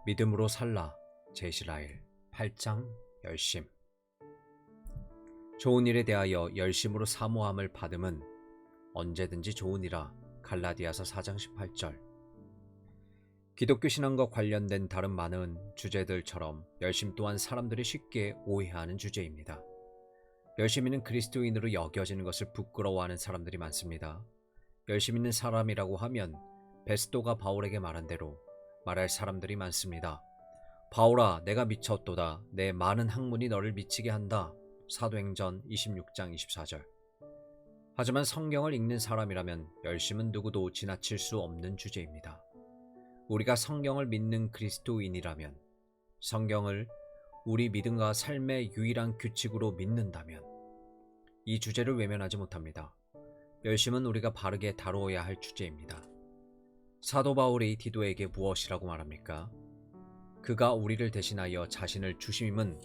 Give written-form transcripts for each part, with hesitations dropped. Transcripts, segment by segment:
믿음으로 살라. 제시라엘 8장 열심. 좋은 일에 대하여 열심으로 사모함을 받음은 언제든지 좋으니라. 갈라디아서 4장 18절. 기독교 신앙과 관련된 다른 많은 주제들처럼 열심 또한 사람들이 쉽게 오해하는 주제입니다. 열심 있는 그리스도인으로 여겨지는 것을 부끄러워하는 사람들이 많습니다. 열심 있는 사람이라고 하면 베스도가 바울에게 말한 대로 말할 사람들이 많습니다. 바울아, 내가 미쳤도다. 내 많은 학문이 너를 미치게 한다. 사도행전 26장 24절. 하지만 성경을 읽는 사람이라면 열심은 누구도 지나칠 수 없는 주제입니다. 우리가 성경을 믿는 그리스도인이라면, 성경을 우리 믿음과 삶의 유일한 규칙으로 믿는다면 이 주제를 외면하지 못합니다. 열심은 우리가 바르게 다루어야 할 주제입니다. 사도 바울이 디도에게 무엇이라고 말합니까? 그가 우리를 대신하여 자신을 주심은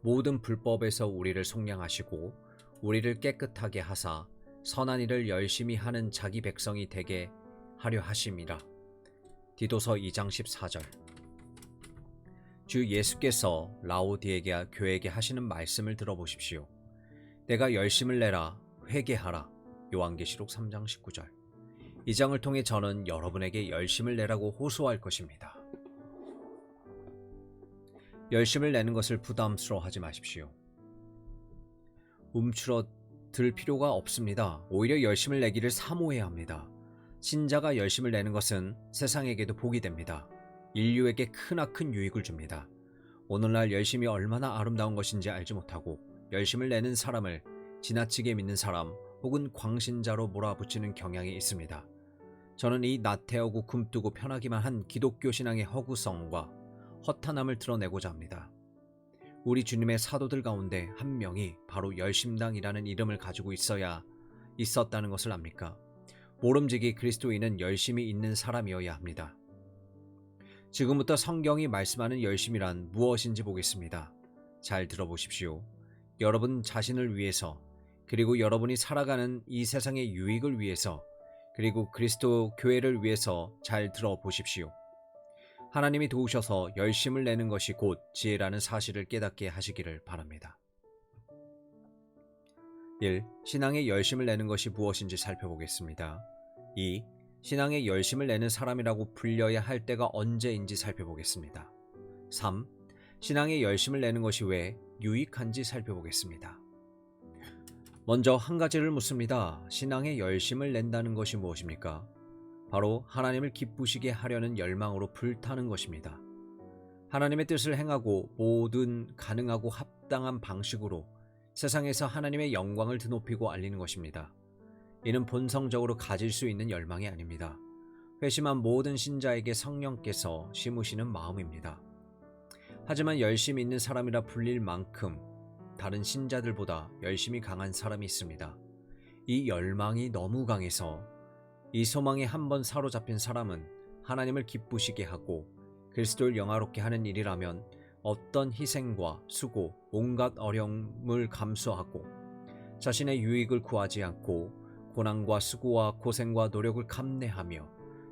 모든 불법에서 우리를 속량하시고 우리를 깨끗하게 하사 선한 일을 열심히 하는 자기 백성이 되게 하려 하심이라. 디도서 2장 14절. 주 예수께서 라오디에 교회에게 하시는 말씀을 들어보십시오. 내가 열심을 내라, 회개하라. 요한계시록 3장 19절. 이 장을 통해 저는 여러분에게 열심을 내라고 호소할 것입니다. 열심을 내는 것을 부담스러워하지 마십시오. 움츠러들 필요가 없습니다. 오히려 열심을 내기를 사모해야 합니다. 신자가 열심을 내는 것은 세상에게도 복이 됩니다. 인류에게 크나큰 유익을 줍니다. 오늘날 열심이 얼마나 아름다운 것인지 알지 못하고 열심을 내는 사람을 지나치게 믿는 사람 혹은 광신자로 몰아붙이는 경향이 있습니다. 저는 이 나태하고 굼뜨고 편하기만 한 기독교 신앙의 허구성과 허탄함을 드러내고자 합니다. 우리 주님의 사도들 가운데 한 명이 바로 열심당이라는 이름을 가지고 있었다는 것을 압니까? 모름지기 그리스도인은 열심이 있는 사람이어야 합니다. 지금부터 성경이 말씀하는 열심이란 무엇인지 보겠습니다. 잘 들어보십시오. 여러분 자신을 위해서, 그리고 여러분이 살아가는 이 세상의 유익을 위해서, 그리고 그리스도 교회를 위해서 잘 들어보십시오. 하나님이 도우셔서 열심을 내는 것이 곧 지혜라는 사실을 깨닫게 하시기를 바랍니다. 1. 신앙의 열심을 내는 것이 무엇인지 살펴보겠습니다. 2. 신앙의 열심을 내는 사람이라고 불려야 할 때가 언제인지 살펴보겠습니다. 3. 신앙의 열심을 내는 것이 왜 유익한지 살펴보겠습니다. 먼저 한 가지를 묻습니다. 신앙의 열심을 낸다는 것이 무엇입니까? 바로 하나님을 기쁘시게 하려는 열망으로 불타는 것입니다. 하나님의 뜻을 행하고 모든 가능하고 합당한 방식으로 세상에서 하나님의 영광을 드높이고 알리는 것입니다. 이는 본성적으로 가질 수 있는 열망이 아닙니다. 회심한 모든 신자에게 성령께서 심으시는 마음입니다. 하지만 열심히 있는 사람이라 불릴 만큼 다른 신자들보다 열심히 강한 사람이 있습니다. 이 열망이 너무 강해서 이 소망에 한번 사로잡힌 사람은 하나님을 기쁘시게 하고 그리스도를 영화롭게 하는 일이라면 어떤 희생과 수고, 온갖 어려움을 감수하고 자신의 유익을 구하지 않고 고난과 수고와 고생과 노력을 감내하며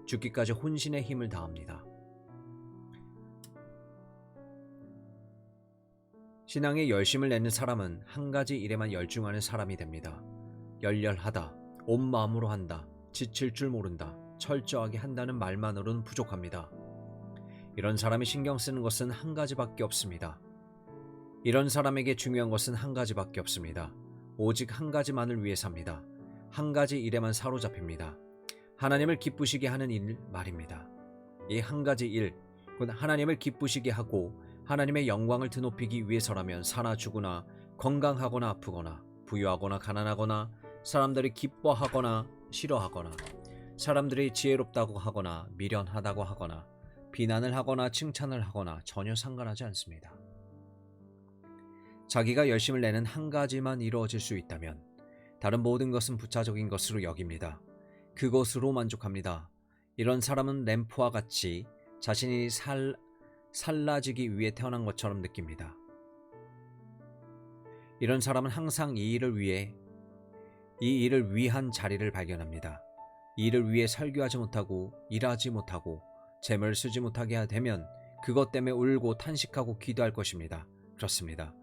죽기까지 혼신의 힘을 다합니다. 신앙에 열심을 내는 사람은 한 가지 일에만 열중하는 사람이 됩니다. 열렬하다, 온 마음으로 한다, 지칠 줄 모른다, 철저하게 한다는 말만으로는 부족합니다. 이런 사람이 신경 쓰는 것은 한 가지밖에 없습니다. 이런 사람에게 중요한 것은 한 가지밖에 없습니다. 오직 한 가지만을 위해 삽니다. 한 가지 일에만 사로잡힙니다. 하나님을 기쁘시게 하는 일 말입니다. 이 한 가지 일, 곧 하나님을 기쁘시게 하고 하나님의 영광을 드높이기 위해서라면 사나 죽으나 건강하거나 아프거나 부유하거나 가난하거나 사람들이 기뻐하거나 싫어하거나 사람들이 지혜롭다고 하거나 미련하다고 하거나 비난을 하거나 칭찬을 하거나 전혀 상관하지 않습니다. 자기가 열심을 내는 한 가지만 이루어질 수 있다면 다른 모든 것은 부차적인 것으로 여깁니다. 그것으로 만족합니다. 이런 사람은 램프와 같이 자신이 살라지기 위해 태어난 것처럼 느낍니다. 이런 사람은 항상 이 일을 위한 자리를 발견합니다. 이 일을 위해 설교하지 못하고 일하지 못하고 재물을 쓰지 못하게 되면 그것 때문에 울고 탄식하고 기도할 것입니다. 그렇습니다.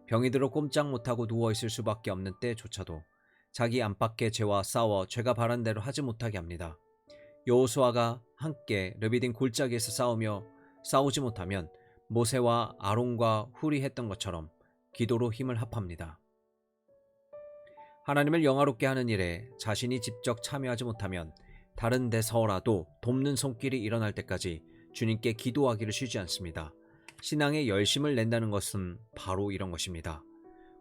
병이 들어 꼼짝 못하고 누워있을 수밖에 없는 때조차도 자기 안팎의 죄와 싸워 죄가 바란 대로 하지 못하게 합니다. 여호수아가 함께 르비딤 골짜기에서 싸우지 못하면 모세와 아론과 훌이 했던 것처럼 기도로 힘을 합합니다. 하나님을 영화롭게 하는 일에 자신이 직접 참여하지 못하면 다른 데서라도 돕는 손길이 일어날 때까지 주님께 기도하기를 쉬지 않습니다. 신앙에 열심을 낸다는 것은 바로 이런 것입니다.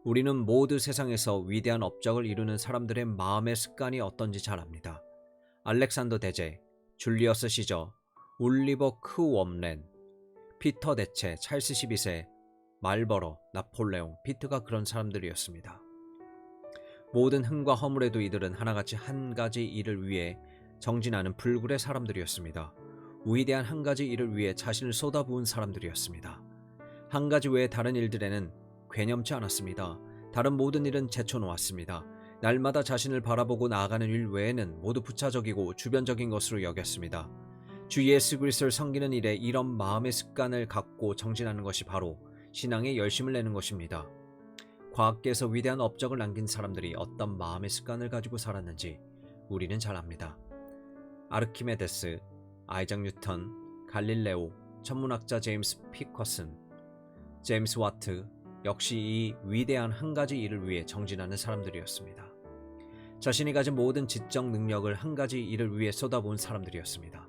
우리는 모두 세상에서 위대한 업적을 이루는 사람들의 마음의 습관이 어떤지 잘 압니다. 알렉산더 대제, 줄리어스 시저, 올리버 크웜렌, 피터 네체, 찰스 12세, 말버러, 나폴레옹, 피트가 그런 사람들이었습니다. 모든 흥과 허물에도 이들은 하나같이 한 가지 일을 위해 정진하는 불굴의 사람들이었습니다. 위대한 한 가지 일을 위해 자신을 쏟아부은 사람들이었습니다. 한 가지 외의 다른 일들에는 괴념치 않았습니다. 다른 모든 일은 제쳐놓았습니다. 날마다 자신을 바라보고 나아가는 일 외에는 모두 부차적이고 주변적인 것으로 여겼습니다. 주 예수 그리스도를 섬기는 일에 이런 마음의 습관을 갖고 정진하는 것이 바로 신앙에 열심을 내는 것입니다. 과학계에서 위대한 업적을 남긴 사람들이 어떤 마음의 습관을 가지고 살았는지 우리는 잘 압니다. 아르키메데스, 아이작 뉴턴, 갈릴레오, 천문학자 제임스 피커슨, 제임스 와트 역시 이 위대한 한 가지 일을 위해 정진하는 사람들이었습니다. 자신이 가진 모든 지적 능력을 한 가지 일을 위해 쏟아부은 사람들이었습니다.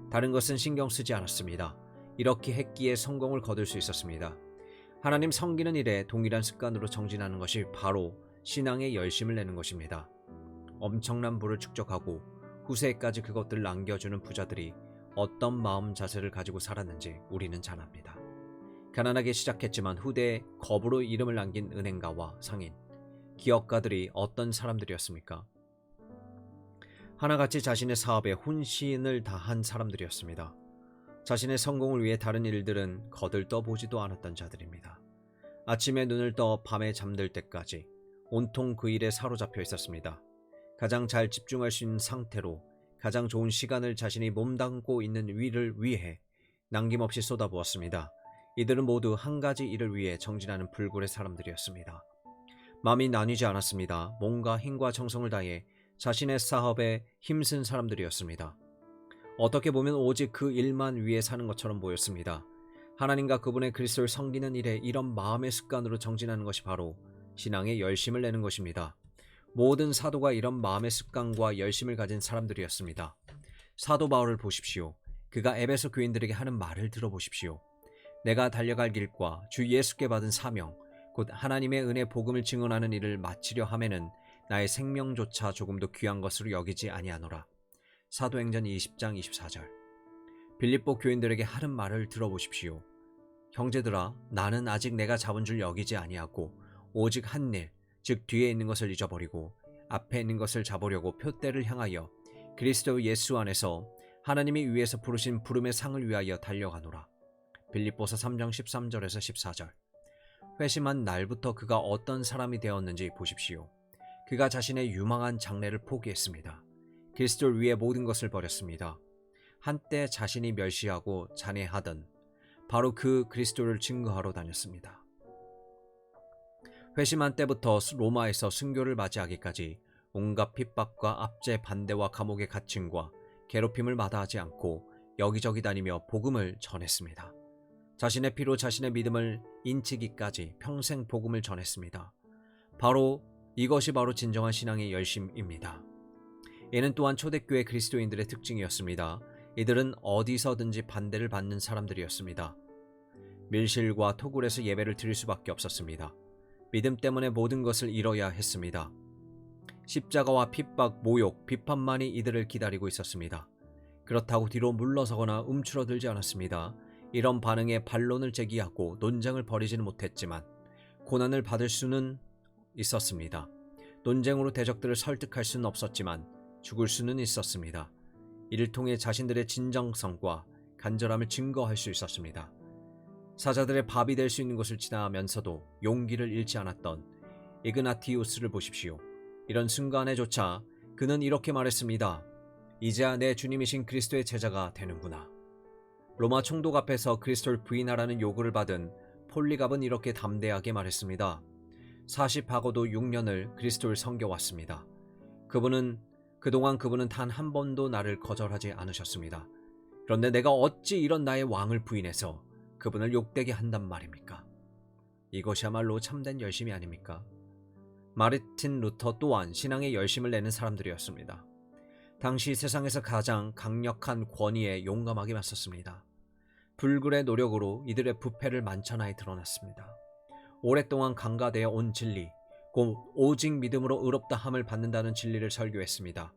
다른 것은 신경 쓰지 않았습니다. 이렇게 했기에 성공을 거둘 수 있었습니다. 하나님 섬기는 일에 동일한 습관으로 정진하는 것이 바로 신앙에 열심을 내는 것입니다. 엄청난 부를 축적하고 후세에까지 그것들을 남겨주는 부자들이 어떤 마음 자세를 가지고 살았는지 우리는 잘 압니다. 가난하게 시작했지만 후대에 겁으로 이름을 남긴 은행가와 상인, 기업가들이 어떤 사람들이었습니까? 하나같이 자신의 사업에 혼신을 다한 사람들이었습니다. 자신의 성공을 위해 다른 일들은 거들떠보지도 않았던 자들입니다. 아침에 눈을 떠 밤에 잠들 때까지 온통 그 일에 사로잡혀 있었습니다. 가장 잘 집중할 수 있는 상태로 가장 좋은 시간을 자신이 몸담고 있는 일을 위해 남김없이 쏟아부었습니다. 이들은 모두 한 가지 일을 위해 정진하는 불굴의 사람들이었습니다. 마음이 나뉘지 않았습니다. 몸과 힘과 정성을 다해 자신의 사업에 힘쓴 사람들이었습니다. 어떻게 보면 오직 그 일만 위해 사는 것처럼 보였습니다. 하나님과 그분의 그리스도를 섬기는 일에 이런 마음의 습관으로 정진하는 것이 바로 신앙에 열심을 내는 것입니다. 모든 사도가 이런 마음의 습관과 열심을 가진 사람들이었습니다. 사도 바울을 보십시오. 그가 에베소 교인들에게 하는 말을 들어보십시오. 내가 달려갈 길과 주 예수께 받은 사명, 곧 하나님의 은혜 복음을 증언하는 일을 마치려 하면은 나의 생명조차 조금도 귀한 것으로 여기지 아니하노라. 사도행전 20장 24절. 빌립보 교인들에게 하는 말을 들어보십시오. 형제들아, 나는 아직 내가 잡은 줄 여기지 아니하고 오직 한 일, 즉 뒤에 있는 것을 잊어버리고 앞에 있는 것을 잡으려고 표대를 향하여 그리스도 예수 안에서 하나님이 위에서 부르신 부름의 상을 위하여 달려가노라. 빌립보서 3장 13절에서 14절. 회심한 날부터 그가 어떤 사람이 되었는지 보십시오. 그가 자신의 유망한 장래를 포기했습니다. 그리스도를 위해 모든 것을 버렸습니다. 한때 자신이 멸시하고 잔해하던 바로 그 그리스도를 증거하러 다녔습니다. 회심한 때부터 로마에서 순교를 맞이하기까지 온갖 핍박과 압제, 반대와 감옥의 갇힘과 괴롭힘을 마다하지 않고 여기저기 다니며 복음을 전했습니다. 자신의 피로 자신의 믿음을 인치기까지 평생 복음을 전했습니다. 이것이 바로 진정한 신앙의 열심입니다. 이는 또한 초대교회 그리스도인들의 특징이었습니다. 이들은 어디서든지 반대를 받는 사람들이었습니다. 밀실과 토굴에서 예배를 드릴 수밖에 없었습니다. 믿음 때문에 모든 것을 잃어야 했습니다. 십자가와 핍박, 모욕, 비판만이 이들을 기다리고 있었습니다. 그렇다고 뒤로 물러서거나 움츠러들지 않았습니다. 이런 반응에 반론을 제기하고 논쟁을 벌이지는 못했지만 고난을 받을 수는 있었습니다. 논쟁으로 대적들을 설득할 수는 없었지만 죽을 수는 있었습니다. 이를 통해 자신들의 진정성과 간절함을 증거할 수 있었습니다. 사자들의 밥이 될 수 있는 것을 지나면서도 용기를 잃지 않았던 이그나티우스를 보십시오. 이런 순간에조차 그는 이렇게 말했습니다. 이제야 내 주님이신 그리스도의 제자가 되는구나. 로마 총독 앞에서 그리스도를 부인하라는 요구를 받은 폴리갑은 이렇게 담대하게 말했습니다. 40하고도 6년을 그리스도를 섬겨왔습니다. 그동안 그분은 단 한 번도 나를 거절하지 않으셨습니다. 그런데 내가 어찌 이런 나의 왕을 부인해서 그분을 욕되게 한단 말입니까? 이것이야말로 참된 열심이 아닙니까? 마르틴 루터 또한 신앙의 열심을 내는 사람들이었습니다. 당시 세상에서 가장 강력한 권위에 용감하게 맞섰습니다. 불굴의 노력으로 이들의 부패를 만천하에 드러났습니다. 오랫동안 강가되어 온 진리, 곧 오직 믿음으로 의롭다함을 받는다는 진리를 설교했습니다.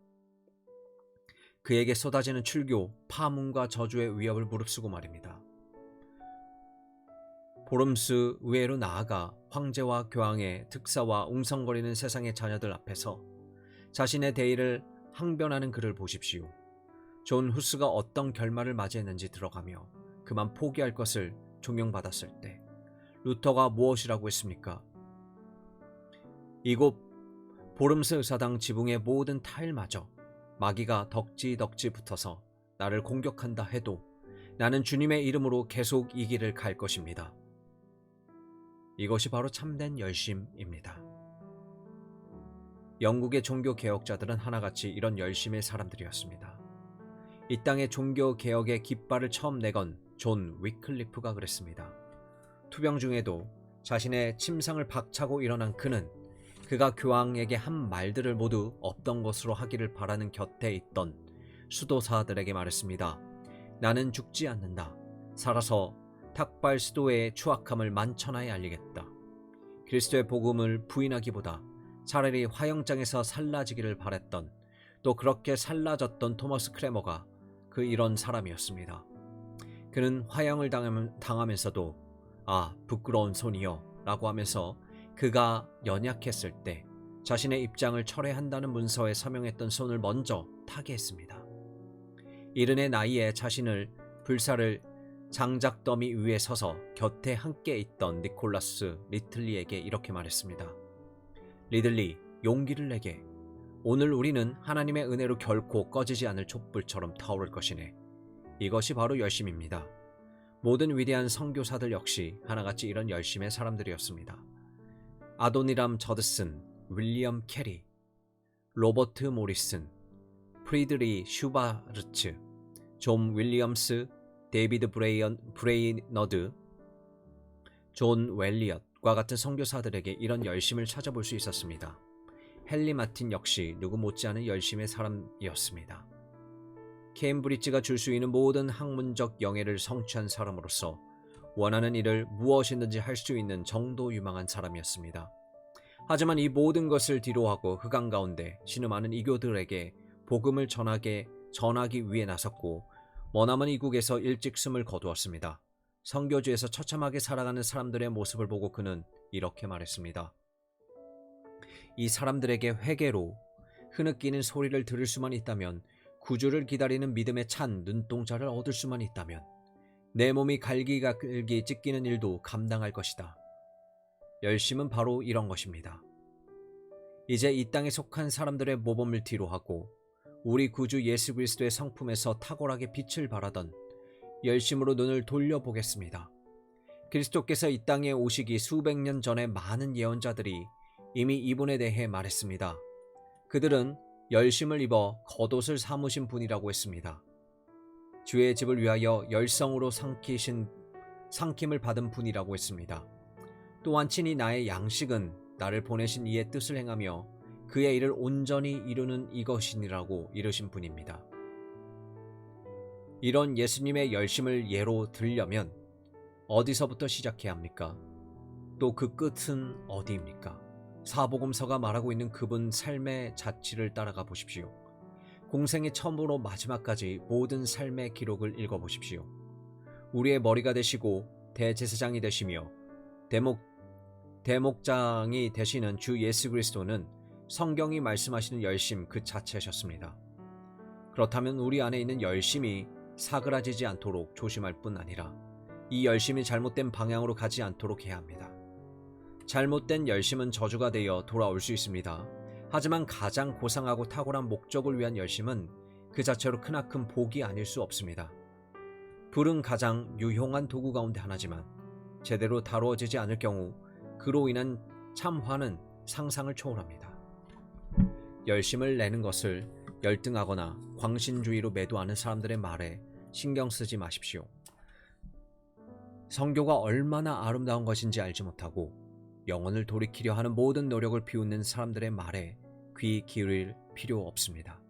그에게 쏟아지는 출교, 파문과 저주의 위협을 무릅쓰고 말입니다. 보름스 의회로 나아가 황제와 교황의 특사와 웅성거리는 세상의 자녀들 앞에서 자신의 대의를 항변하는 그를 보십시오. 존 후스가 어떤 결말을 맞이했는지 들어가며 그만 포기할 것을 종용받았을 때 루터가 무엇이라고 했습니까? 이곳 보름스 의사당 지붕의 모든 타일마저 마귀가 덕지덕지 붙어서 나를 공격한다 해도 나는 주님의 이름으로 계속 이 길을 갈 것입니다. 이것이 바로 참된 열심입니다. 영국의 종교개혁자들은 하나같이 이런 열심의 사람들이었습니다. 이 땅의 종교개혁의 깃발을 처음 내건 존 위클리프가 그랬습니다. 투병 중에도 자신의 침상을 박차고 일어난 그는 그가 교황에게 한 말들을 모두 없던 것으로 하기를 바라는 곁에 있던 수도사들에게 말했습니다. 나는 죽지 않는다. 살아서 탁발 수도의 추악함을 만천하에 알리겠다. 그리스도의 복음을 부인하기보다 차라리 화영장에서 살라지기를 바랬던, 또 그렇게 살라졌던 토머스 크레머가 그 이런 사람이었습니다. 그는 화형을 당하면서도 부끄러운 손이여 라고 하면서 그가 연약했을 때 자신의 입장을 철회한다는 문서에 서명했던 손을 먼저 타개했습니다. 이른의 나이에 자신을 불사를 장작더미 위에 서서 곁에 함께 있던 니콜라스 리틀리에게 이렇게 말했습니다. 리들리, 용기를 내게. 오늘 우리는 하나님의 은혜로 결코 꺼지지 않을 촛불처럼 타오를 것이네. 이것이 바로 열심입니다. 모든 위대한 선교사들 역시 하나같이 이런 열심의 사람들이었습니다. 아도니람 저드슨, 윌리엄 캐리, 로버트 모리슨, 프리드리 슈바르츠, 존 윌리엄스, 데이비드 브레이너드, 존 웰리엇과 같은 선교사들에게 이런 열심을 찾아볼 수 있었습니다. 헨리 마틴 역시 누구 못지않은 열심의 사람이었습니다. 케임브리지가 줄 수 있는 모든 학문적 영예를 성취한 사람으로서 원하는 일을 무엇이든지 할 수 있는 정도 유망한 사람이었습니다. 하지만 이 모든 것을 뒤로하고 흑암 가운데 신음하는 이교들에게 복음을 전하기 위해 나섰고 머나먼 이국에서 일찍 숨을 거두었습니다. 선교지에서 처참하게 살아가는 사람들의 모습을 보고 그는 이렇게 말했습니다. 이 사람들에게 회개로 흐느끼는 소리를 들을 수만 있다면, 구주를 기다리는 믿음에 찬 눈동자를 얻을 수만 있다면 내 몸이 갈기갈기 찢기는 일도 감당할 것이다. 열심은 바로 이런 것입니다. 이제 이 땅에 속한 사람들의 모범을 뒤로하고 우리 구주 예수 그리스도의 성품에서 탁월하게 빛을 발하던 열심으로 눈을 돌려보겠습니다. 그리스도께서 이 땅에 오시기 수백 년 전에 많은 예언자들이 이미 이분에 대해 말했습니다. 그들은 열심을 입어 겉옷을 사무신 분이라고 했습니다. 주의 집을 위하여 열성으로 삼킴을 받은 분이라고 했습니다. 또한 친히 나의 양식은 나를 보내신 이의 뜻을 행하며 그의 일을 온전히 이루는 이것이니라고 이르신 분입니다. 이런 예수님의 열심을 예로 들려면 어디서부터 시작해야 합니까? 또 그 끝은 어디입니까? 사복음서가 말하고 있는 그분 삶의 자취를 따라가 보십시오. 공생의 처음으로 마지막까지 모든 삶의 기록을 읽어보십시오. 우리의 머리가 되시고 대제사장이 되시며 대목장이 되시는 주 예수 그리스도는 성경이 말씀하시는 열심 그 자체셨습니다. 그렇다면 우리 안에 있는 열심이 사그라지지 않도록 조심할 뿐 아니라 이 열심이 잘못된 방향으로 가지 않도록 해야 합니다. 잘못된 열심은 저주가 되어 돌아올 수 있습니다. 하지만 가장 고상하고 탁월한 목적을 위한 열심은 그 자체로 크나큰 복이 아닐 수 없습니다. 불은 가장 유용한 도구 가운데 하나지만 제대로 다루어지지 않을 경우 그로 인한 참화는 상상을 초월합니다. 열심을 내는 것을 열등하거나 광신주의로 매도하는 사람들의 말에 신경 쓰지 마십시오. 성교가 얼마나 아름다운 것인지 알지 못하고 영혼을 돌이키려 하는 모든 노력을 비웃는 사람들의 말에 귀 기울일 필요 없습니다.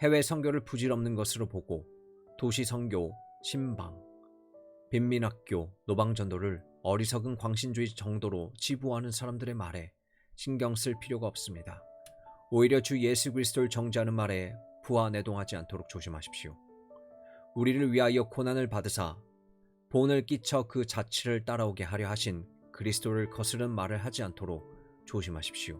해외 선교를 부질없는 것으로 보고 도시 선교, 신방, 빈민학교, 노방전도를 어리석은 광신주의 정도로 지부하는 사람들의 말에 신경 쓸 필요가 없습니다. 오히려 주 예수 그리스도를 정죄하는 말에 부하내동하지 않도록 조심하십시오. 우리를 위하여 고난을 받으사 본을 끼쳐 그 자취를 따라오게 하려 하신 그리스도를 거스른 말을 하지 않도록 조심하십시오.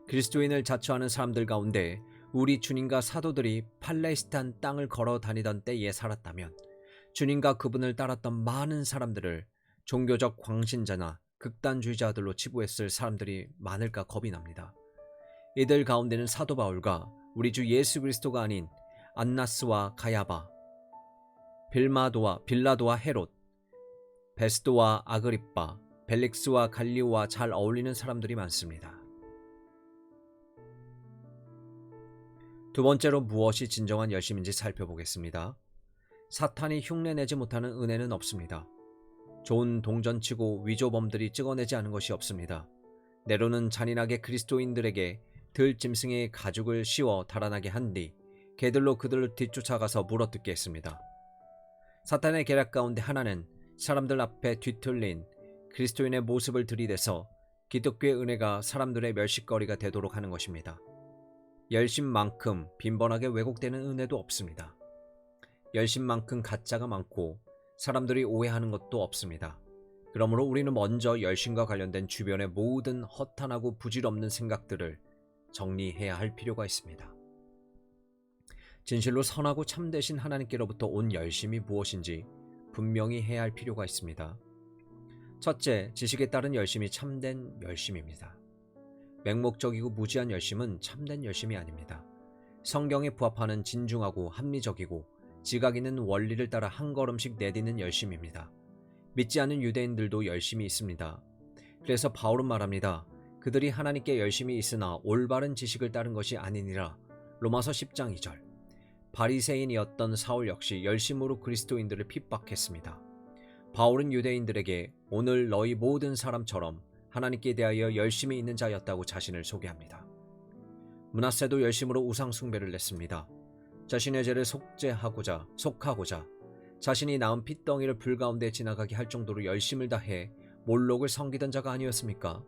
그리스도인을 자처하는 사람들 가운데 우리 주님과 사도들이 팔레스타인 땅을 걸어 다니던 때에 살았다면 주님과 그분을 따랐던 많은 사람들을 종교적 광신자나 극단주의자들로 치부했을 사람들이 많을까 겁이 납니다. 이들 가운데는 사도 바울과 우리 주 예수 그리스도가 아닌 안나스와 가야바, 빌라도와 헤롯, 베스도와 아그리빠, 벨릭스와 갈리오와 잘 어울리는 사람들이 많습니다. 두 번째로 무엇이 진정한 열심인지 살펴보겠습니다. 사탄이 흉내내지 못하는 은혜는 없습니다. 좋은 동전치고 위조범들이 찍어내지 않은 것이 없습니다. 네로는 잔인하게 그리스도인들에게 들짐승의 가죽을 씌워 달아나게 한 뒤 개들로 그들을 뒤쫓아가서 물어뜯게 했습니다. 사탄의 계략 가운데 하나는 사람들 앞에 뒤틀린 그리스도인의 모습을 들이대서 기독교의 은혜가 사람들의 멸시거리가 되도록 하는 것입니다. 열심만큼 빈번하게 왜곡되는 은혜도 없습니다. 열심만큼 가짜가 많고 사람들이 오해하는 것도 없습니다. 그러므로 우리는 먼저 열심과 관련된 주변의 모든 허탄하고 부질없는 생각들을 정리해야 할 필요가 있습니다. 진실로 선하고 참되신 하나님께로부터 온 열심이 무엇인지 분명히 해야 할 필요가 있습니다. 첫째, 지식에 따른 열심이 참된 열심입니다. 맹목적이고 무지한 열심은 참된 열심이 아닙니다. 성경에 부합하는 진중하고 합리적이고 지각 있는 원리를 따라 한 걸음씩 내딛는 열심입니다. 믿지 않는 유대인들도 열심이 있습니다. 그래서 바울은 말합니다. 그들이 하나님께 열심이 있으나 올바른 지식을 따른 것이 아니니라. 로마서 10장 2절. 바리새인이었던 사울 역시 열심으로 그리스도인들을 핍박했습니다. 바울은 유대인들에게 오늘 너희 모든 사람처럼 하나님께 대하여 열심히 있는 자였다고 자신을 소개합니다. 므낫세도 열심으로 우상 숭배를 냈습니다. 자신의 죄를 속하고자 자신이 낳은 핏덩이를 불 가운데 지나가게 할 정도로 열심을 다해 몰록을 섬기던 자가 아니었습니까?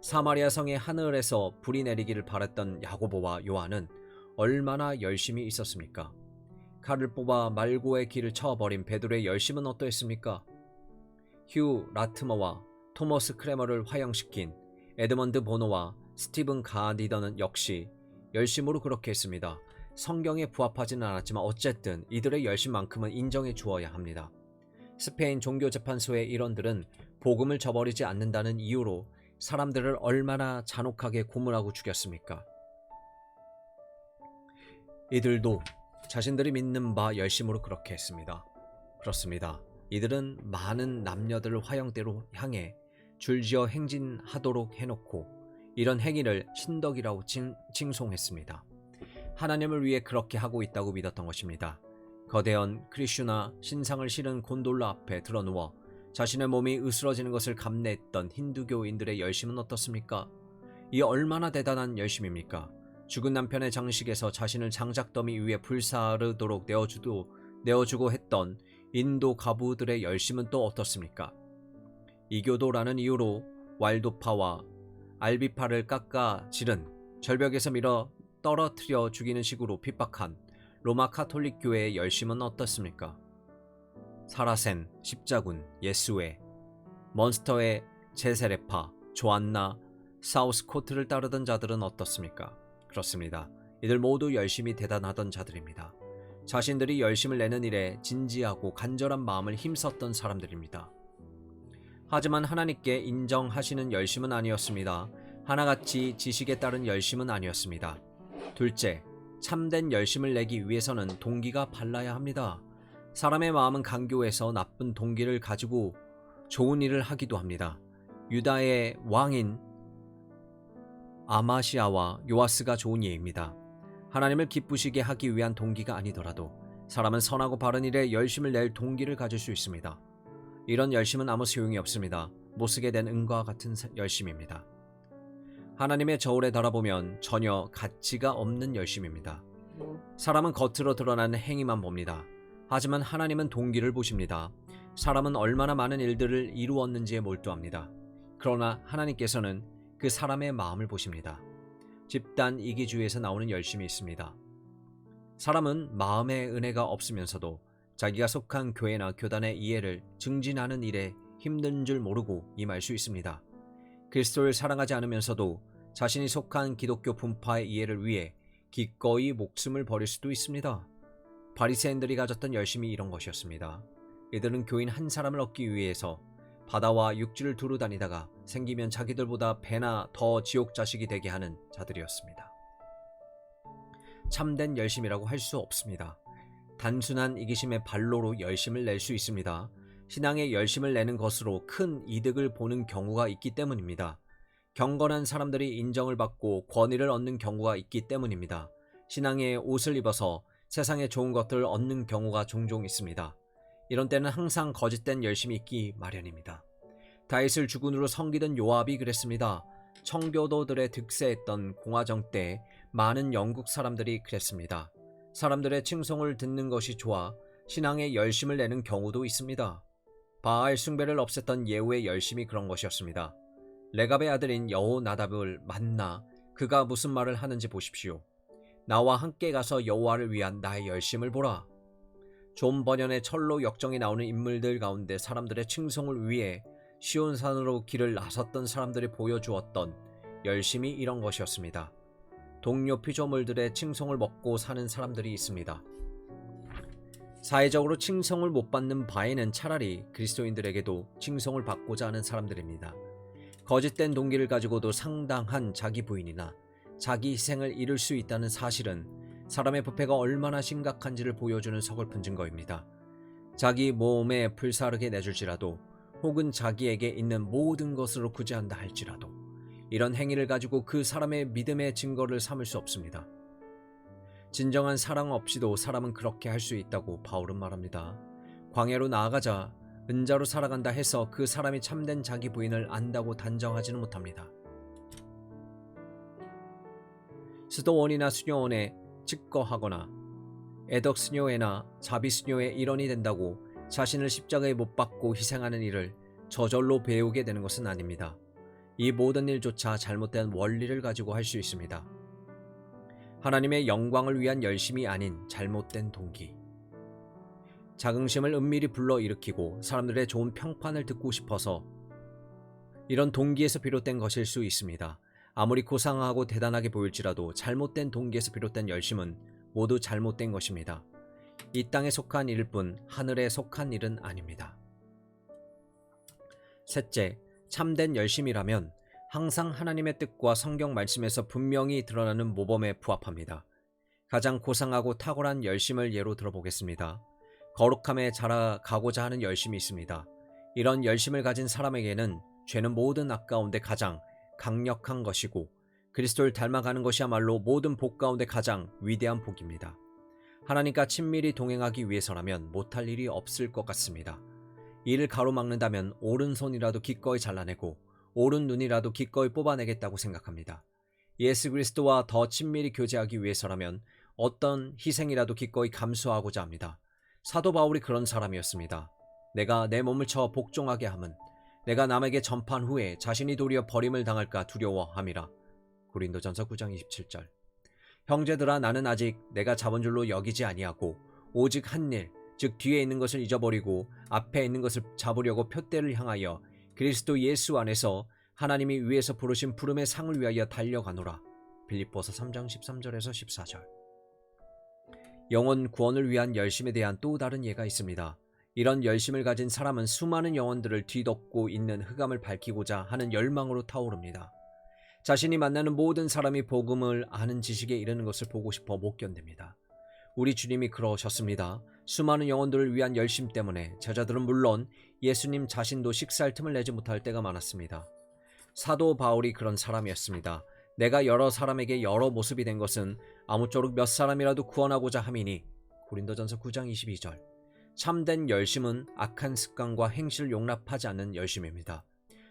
사마리아 성의 하늘에서 불이 내리기를 바랐던 야고보와 요한은 얼마나 열심히 있었습니까? 칼을 뽑아 말고의 길을 쳐버린 베드로의 열심은 어떠했습니까? 휴 라트머와 토머스 크레머를 화형시킨 에드먼드 보노와 스티븐 가디더는 역시 열심으로 그렇게 했습니다. 성경에 부합하지는 않았지만 어쨌든 이들의 열심만큼은 인정해 주어야 합니다. 스페인 종교재판소의 일원들은 복음을 저버리지 않는다는 이유로 사람들을 얼마나 잔혹하게 고문하고 죽였습니까? 이들도 자신들이 믿는 바 열심으로 그렇게 했습니다. 그렇습니다. 이들은 많은 남녀들을 화형대로 향해 줄지어 행진하도록 해놓고 이런 행위를 신덕이라고 칭송했습니다. 하나님을 위해 그렇게 하고 있다고 믿었던 것입니다. 거대한 크리슈나 신상을 실은 곤돌라 앞에 드러누워 자신의 몸이 으스러지는 것을 감내했던 힌두교인들의 열심은 어떻습니까? 이 얼마나 대단한 열심입니까? 죽은 남편의 장식에서 자신을 장작더미 위에 불사르도록 내어주고 했던 인도 가부들의 열심은 또 어떻습니까? 이교도라는 이유로 왈도파와 알비파를 깎아 지른 절벽에서 밀어 떨어뜨려 죽이는 식으로 핍박한 로마 카톨릭 교회의 열심은 어떻습니까? 사라센, 십자군, 예수회, 먼스터의 제세레파, 조안나, 사우스코트를 따르던 자들은 어떻습니까? 그렇습니다. 이들 모두 열심히 대단하던 자들입니다. 자신들이 열심을 내는 일에 진지하고 간절한 마음을 힘썼던 사람들입니다. 하지만 하나님께 인정하시는 열심은 아니었습니다. 하나같이 지식에 따른 열심은 아니었습니다. 둘째, 참된 열심을 내기 위해서는 동기가 발라야 합니다. 사람의 마음은 간교해서 나쁜 동기를 가지고 좋은 일을 하기도 합니다. 유다의 왕인 아마시아와 요아스가 좋은 예입니다. 하나님을 기쁘시게 하기 위한 동기가 아니더라도 사람은 선하고 바른 일에 열심을 낼 동기를 가질 수 있습니다. 이런 열심은 아무 소용이 없습니다. 못쓰게 된 은과 같은 열심입니다. 하나님의 저울에 달아보면 전혀 가치가 없는 열심입니다. 사람은 겉으로 드러나는 행위만 봅니다. 하지만 하나님은 동기를 보십니다. 사람은 얼마나 많은 일들을 이루었는지에 몰두합니다. 그러나 하나님께서는 그 사람의 마음을 보십니다. 집단 이기주의에서 나오는 열심이 있습니다. 사람은 마음의 은혜가 없으면서도 자기가 속한 교회나 교단의 이해를 증진하는 일에 힘든 줄 모르고 임할 수 있습니다. 그리스도를 사랑하지 않으면서도 자신이 속한 기독교 분파의 이해를 위해 기꺼이 목숨을 버릴 수도 있습니다. 바리새인들이 가졌던 열심이 이런 것이었습니다. 이들은 교인 한 사람을 얻기 위해서 바다와 육지를 두루 다니다가 생기면 자기들보다 배나 더 지옥 자식이 되게 하는 자들이었습니다. 참된 열심이라고 할 수 없습니다. 단순한 이기심의 발로로 열심을 낼 수 있습니다. 신앙의 열심을 내는 것으로 큰 이득을 보는 경우가 있기 때문입니다. 경건한 사람들이 인정을 받고 권위를 얻는 경우가 있기 때문입니다. 신앙의 옷을 입어서 세상의 좋은 것들을 얻는 경우가 종종 있습니다. 이런 때는 항상 거짓된 열심이 있기 마련입니다. 다윗을 주군으로 섬기던 요압이 그랬습니다. 청교도들의 득세했던 공화정 때 많은 영국 사람들이 그랬습니다. 사람들의 칭송을 듣는 것이 좋아 신앙에 열심을 내는 경우도 있습니다. 바알 숭배를 없앴던 예후의 열심이 그런 것이었습니다. 레갑의 아들인 여호나답을 만나 그가 무슨 말을 하는지 보십시오. 나와 함께 가서 여호와를 위한 나의 열심을 보라. 존 버년의 철로 역정이 나오는 인물들 가운데 사람들의 칭송을 위해 시온산으로 길을 나섰던 사람들이 보여주었던 열심이 이런 것이었습니다. 동료 피조물들의 칭송을 먹고 사는 사람들이 있습니다. 사회적으로 칭송을 못 받는 바에는 차라리 그리스도인들에게도 칭송을 받고자 하는 사람들입니다. 거짓된 동기를 가지고도 상당한 자기 부인이나 자기 희생을 이룰 수 있다는 사실은 사람의 부패가 얼마나 심각한지를 보여주는 서글픈 증거입니다. 자기 몸에 불사르게 내줄지라도 혹은 자기에게 있는 모든 것으로 구제한다 할지라도 이런 행위를 가지고 그 사람의 믿음의 증거를 삼을 수 없습니다. 진정한 사랑 없이도 사람은 그렇게 할 수 있다고 바울은 말합니다. 광야로 나아가자 은자로 살아간다 해서 그 사람이 참된 자기 부인을 안다고 단정하지는 못합니다. 스도원이나 수녀원에 직거하거나 애덕수녀회나 자비수녀의 일원이 된다고 자신을 십자가에 못 박고 희생하는 일을 저절로 배우게 되는 것은 아닙니다. 이 모든 일조차 잘못된 원리를 가지고 할 수 있습니다. 하나님의 영광을 위한 열심이 아닌 잘못된 동기. 자긍심을 은밀히 불러일으키고 사람들의 좋은 평판을 듣고 싶어서 이런 동기에서 비롯된 것일 수 있습니다. 아무리 고상하고 대단하게 보일지라도 잘못된 동기에서 비롯된 열심은 모두 잘못된 것입니다. 이 땅에 속한 일일 뿐 하늘에 속한 일은 아닙니다. 셋째, 참된 열심이라면 항상 하나님의 뜻과 성경 말씀에서 분명히 드러나는 모범에 부합합니다. 가장 고상하고 탁월한 열심을 예로 들어보겠습니다. 거룩함에 자라가고자 하는 열심이 있습니다. 이런 열심을 가진 사람에게는 죄는 모든 악 가운데 가장 강력한 것이고 그리스도를 닮아가는 것이야말로 모든 복 가운데 가장 위대한 복입니다. 하나님과 친밀히 동행하기 위해서라면 못할 일이 없을 것 같습니다. 이를 가로막는다면 오른손이라도 기꺼이 잘라내고 오른눈이라도 기꺼이 뽑아내겠다고 생각합니다. 예수 그리스도와 더 친밀히 교제하기 위해서라면 어떤 희생이라도 기꺼이 감수하고자 합니다. 사도 바울이 그런 사람이었습니다. 내가 내 몸을 쳐 복종하게 함은 내가 남에게 전판 후에 자신이 도리어 버림을 당할까 두려워함이라. 고린도전서 9장 27절. 형제들아, 나는 아직 내가 잡은 줄로 여기지 아니하고 오직 한 일, 즉 뒤에 있는 것을 잊어버리고 앞에 있는 것을 잡으려고 표대를 향하여 그리스도 예수 안에서 하나님이 위에서 부르신 부름의 상을 위하여 달려가노라. 빌립보서 3장 13절에서 14절. 영혼 구원을 위한 열심에 대한 또 다른 예가 있습니다. 이런 열심을 가진 사람은 수많은 영혼들을 뒤덮고 있는 흑암을 밝히고자 하는 열망으로 타오릅니다. 자신이 만나는 모든 사람이 복음을 아는 지식에 이르는 것을 보고 싶어 못 견딥니다. 우리 주님이 그러셨습니다. 수많은 영혼들을 위한 열심 때문에 제자들은 물론 예수님 자신도 식사할 틈을 내지 못할 때가 많았습니다. 사도 바울이 그런 사람이었습니다. 내가 여러 사람에게 여러 모습이 된 것은 아무쪼록 몇 사람이라도 구원하고자 함이니. 고린도전서 9장 22절. 참된 열심은 악한 습관과 행실을 용납하지 않는 열심입니다.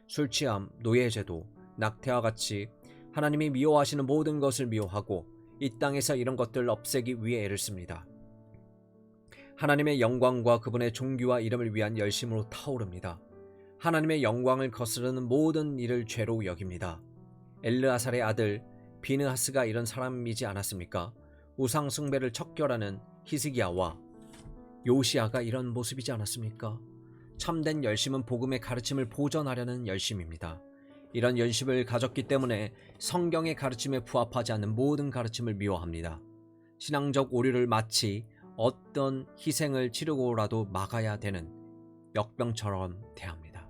술 취함, 노예제도, 낙태와 같이 하나님이 미워하시는 모든 것을 미워하고 이 땅에서 이런 것들을 없애기 위해 애를 씁니다. 하나님의 영광과 그분의 종기와 이름을 위한 열심으로 타오릅니다. 하나님의 영광을 거스르는 모든 일을 죄로 여깁니다. 엘르아살의 아들 비느하스가 이런 사람이지 않았습니까? 우상 숭배를 척결하는 히스기야와 요시야가 이런 모습이지 않았습니까? 참된 열심은 복음의 가르침을 보존하려는 열심입니다. 이런 열심을 가졌기 때문에 성경의 가르침에 부합하지 않는 모든 가르침을 미워합니다. 신앙적 오류를 마치 어떤 희생을 치르고라도 막아야 되는 역병처럼 대합니다.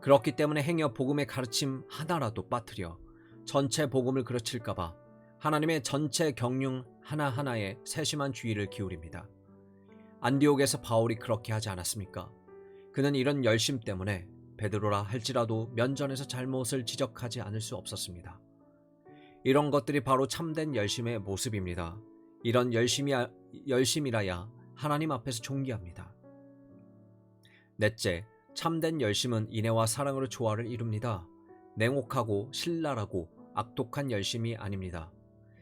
그렇기 때문에 행여 복음의 가르침 하나라도 빠뜨려 전체 복음을 그르칠까봐 하나님의 전체 경륜 하나하나에 세심한 주의를 기울입니다. 안디옥에서 바울이 그렇게 하지 않았습니까? 그는 이런 열심 때문에 베드로라 할지라도 면전에서 잘못을 지적하지 않을 수 없었습니다. 이런 것들이 바로 참된 열심의 모습입니다. 이런 열심이라야 하나님 앞에서 존귀합니다. 넷째, 참된 열심은 인애와 사랑으로 조화를 이룹니다. 냉혹하고 신랄하고 악독한 열심이 아닙니다.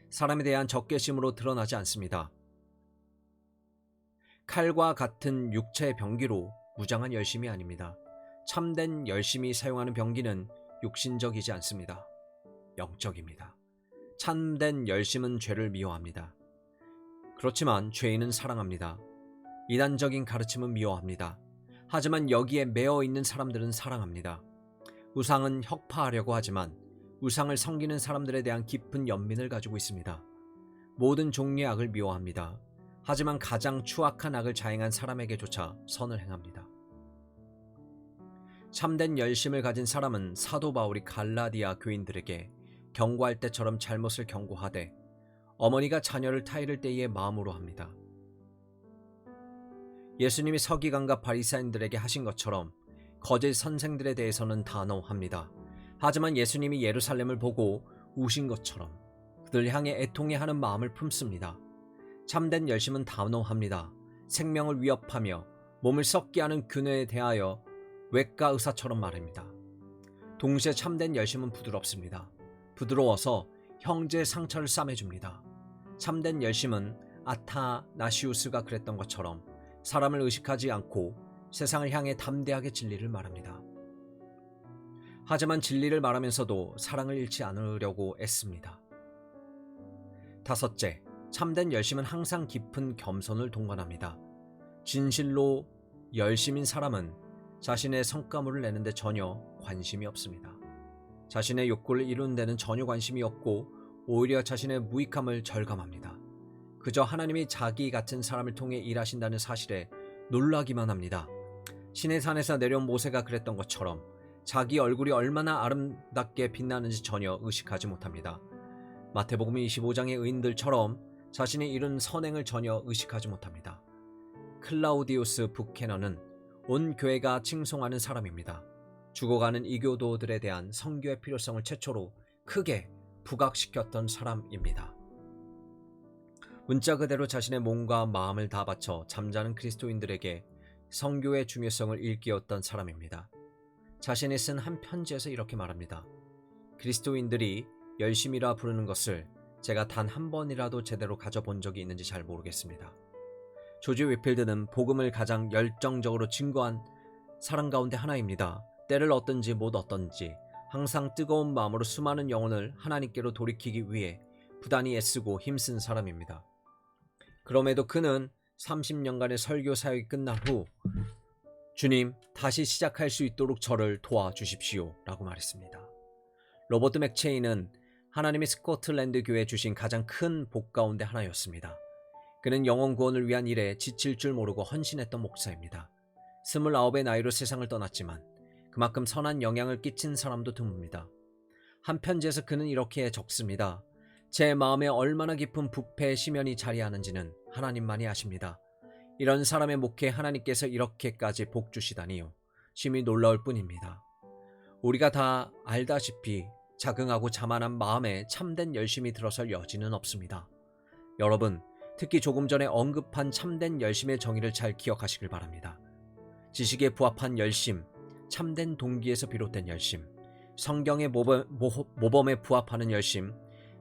사람에 대한 적개심으로 드러나지 않습니다. 칼과 같은 육체의 병기로 무장한 열심이 아닙니다. 참된 열심이 사용하는 병기는 육신적이지 않습니다. 영적입니다. 참된 열심은 죄를 미워합니다. 그렇지만 죄인은 사랑합니다. 이단적인 가르침은 미워합니다. 하지만 여기에 매어 있는 사람들은 사랑합니다. 우상은 혁파하려고 하지만 우상을 섬기는 사람들에 대한 깊은 연민을 가지고 있습니다. 모든 종류의 악을 미워합니다. 하지만 가장 추악한 악을 자행한 사람에게조차 선을 행합니다. 참된 열심을 가진 사람은 사도 바울이 갈라디아 교인들에게 경고할 때처럼 잘못을 경고하되 어머니가 자녀를 타이를 때의 마음으로 합니다. 예수님이 서기관과 바리새인들에게 하신 것처럼 거짓 선생들에 대해서는 단호합니다. 하지만 예수님이 예루살렘을 보고 우신 것처럼 그들 향해 애통해하는 마음을 품습니다. 참된 열심은 단호합니다. 생명을 위협하며 몸을 썩게 하는 균에 대하여 외과 의사처럼 말합니다. 동시에 참된 열심은 부드럽습니다. 부드러워서 형제의 상처를 싸매줍니다. 참된 열심은 아타나시우스가 그랬던 것처럼 사람을 의식하지 않고 세상을 향해 담대하게 진리를 말합니다. 하지만 진리를 말하면서도 사랑을 잃지 않으려고 애씁니다. 다섯째, 참된 열심은 항상 깊은 겸손을 동반합니다. 진실로 열심인 사람은 자신의 성과물을 내는데 전혀 관심이 없습니다. 자신의 욕구를 이루는 데는 전혀 관심이 없고 오히려 자신의 무익함을 절감합니다. 그저 하나님이 자기 같은 사람을 통해 일하신다는 사실에 놀라기만 합니다. 시내산에서 내려온 모세가 그랬던 것처럼 자기 얼굴이 얼마나 아름답게 빛나는지 전혀 의식하지 못합니다. 마태복음 25장의 의인들처럼 자신이 이룬 선행을 전혀 의식하지 못합니다. 클라우디우스 부케너는 온 교회가 칭송하는 사람입니다. 죽어가는 이교도들에 대한 선교의 필요성을 최초로 크게 부각시켰던 사람입니다. 문자 그대로 자신의 몸과 마음을 다 바쳐 잠자는 그리스도인들에게 선교의 중요성을 일깨웠던 사람입니다. 자신이 쓴 한 편지에서 이렇게 말합니다. 그리스도인들이 열심이라 부르는 것을 제가 단 한 번이라도 제대로 가져본 적이 있는지 잘 모르겠습니다. 조지 휘필드는 복음을 가장 열정적으로 증거한 사람 가운데 하나입니다. 때를 얻든지 못 얻든지 항상 뜨거운 마음으로 수많은 영혼을 하나님께로 돌이키기 위해 부단히 애쓰고 힘쓴 사람입니다. 그럼에도 그는 30년간의 설교 사역이 끝난 후 주님, 다시 시작할 수 있도록 저를 도와주십시오 라고 말했습니다. 로버트 맥체인은 하나님이 스코틀랜드 교회에 주신 가장 큰 복 가운데 하나였습니다. 그는 영혼 구원을 위한 일에 지칠 줄 모르고 헌신했던 목사입니다. 29의 나이로 세상을 떠났지만 그만큼 선한 영향을 끼친 사람도 드뭅니다. 한 편지에서 그는 이렇게 적습니다. 제 마음에 얼마나 깊은 부패의 심연이 자리하는지는 하나님만이 아십니다. 이런 사람의 목회에 하나님께서 이렇게까지 복 주시다니요. 심히 놀라울 뿐입니다. 우리가 다 알다시피 자긍하고 자만한 마음에 참된 열심이 들어설 여지는 없습니다. 여러분, 특히 조금 전에 언급한 참된 열심의 정의를 잘 기억하시길 바랍니다. 지식에 부합한 열심, 참된 동기에서 비롯된 열심, 성경의 모범에 부합하는 열심,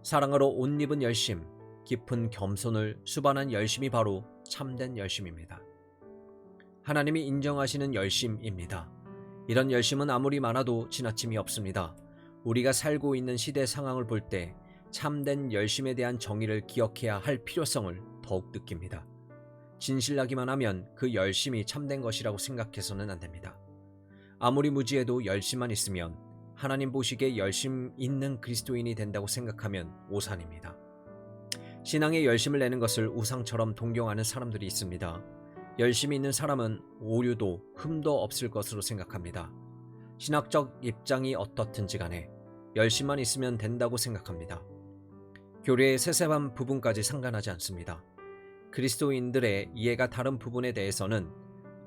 사랑으로 옷 입은 열심, 깊은 겸손을 수반한 열심이 바로 참된 열심입니다. 하나님이 인정하시는 열심입니다. 이런 열심은 아무리 많아도 지나침이 없습니다. 우리가 살고 있는 시대 상황을 볼 때 참된 열심에 대한 정의를 기억해야 할 필요성을 더욱 느낍니다. 진실하기만 하면 그 열심이 참된 것이라고 생각해서는 안 됩니다. 아무리 무지해도 열심만 있으면 하나님 보시기에 열심 있는 그리스도인이 된다고 생각하면 오산입니다. 신앙에 열심을 내는 것을 우상처럼 동경하는 사람들이 있습니다. 열심이 있는 사람은 오류도 흠도 없을 것으로 생각합니다. 신학적 입장이 어떻든지 간에 열심만 있으면 된다고 생각합니다. 교리의 세세한 부분까지 상관하지 않습니다. 그리스도인들의 이해가 다른 부분에 대해서는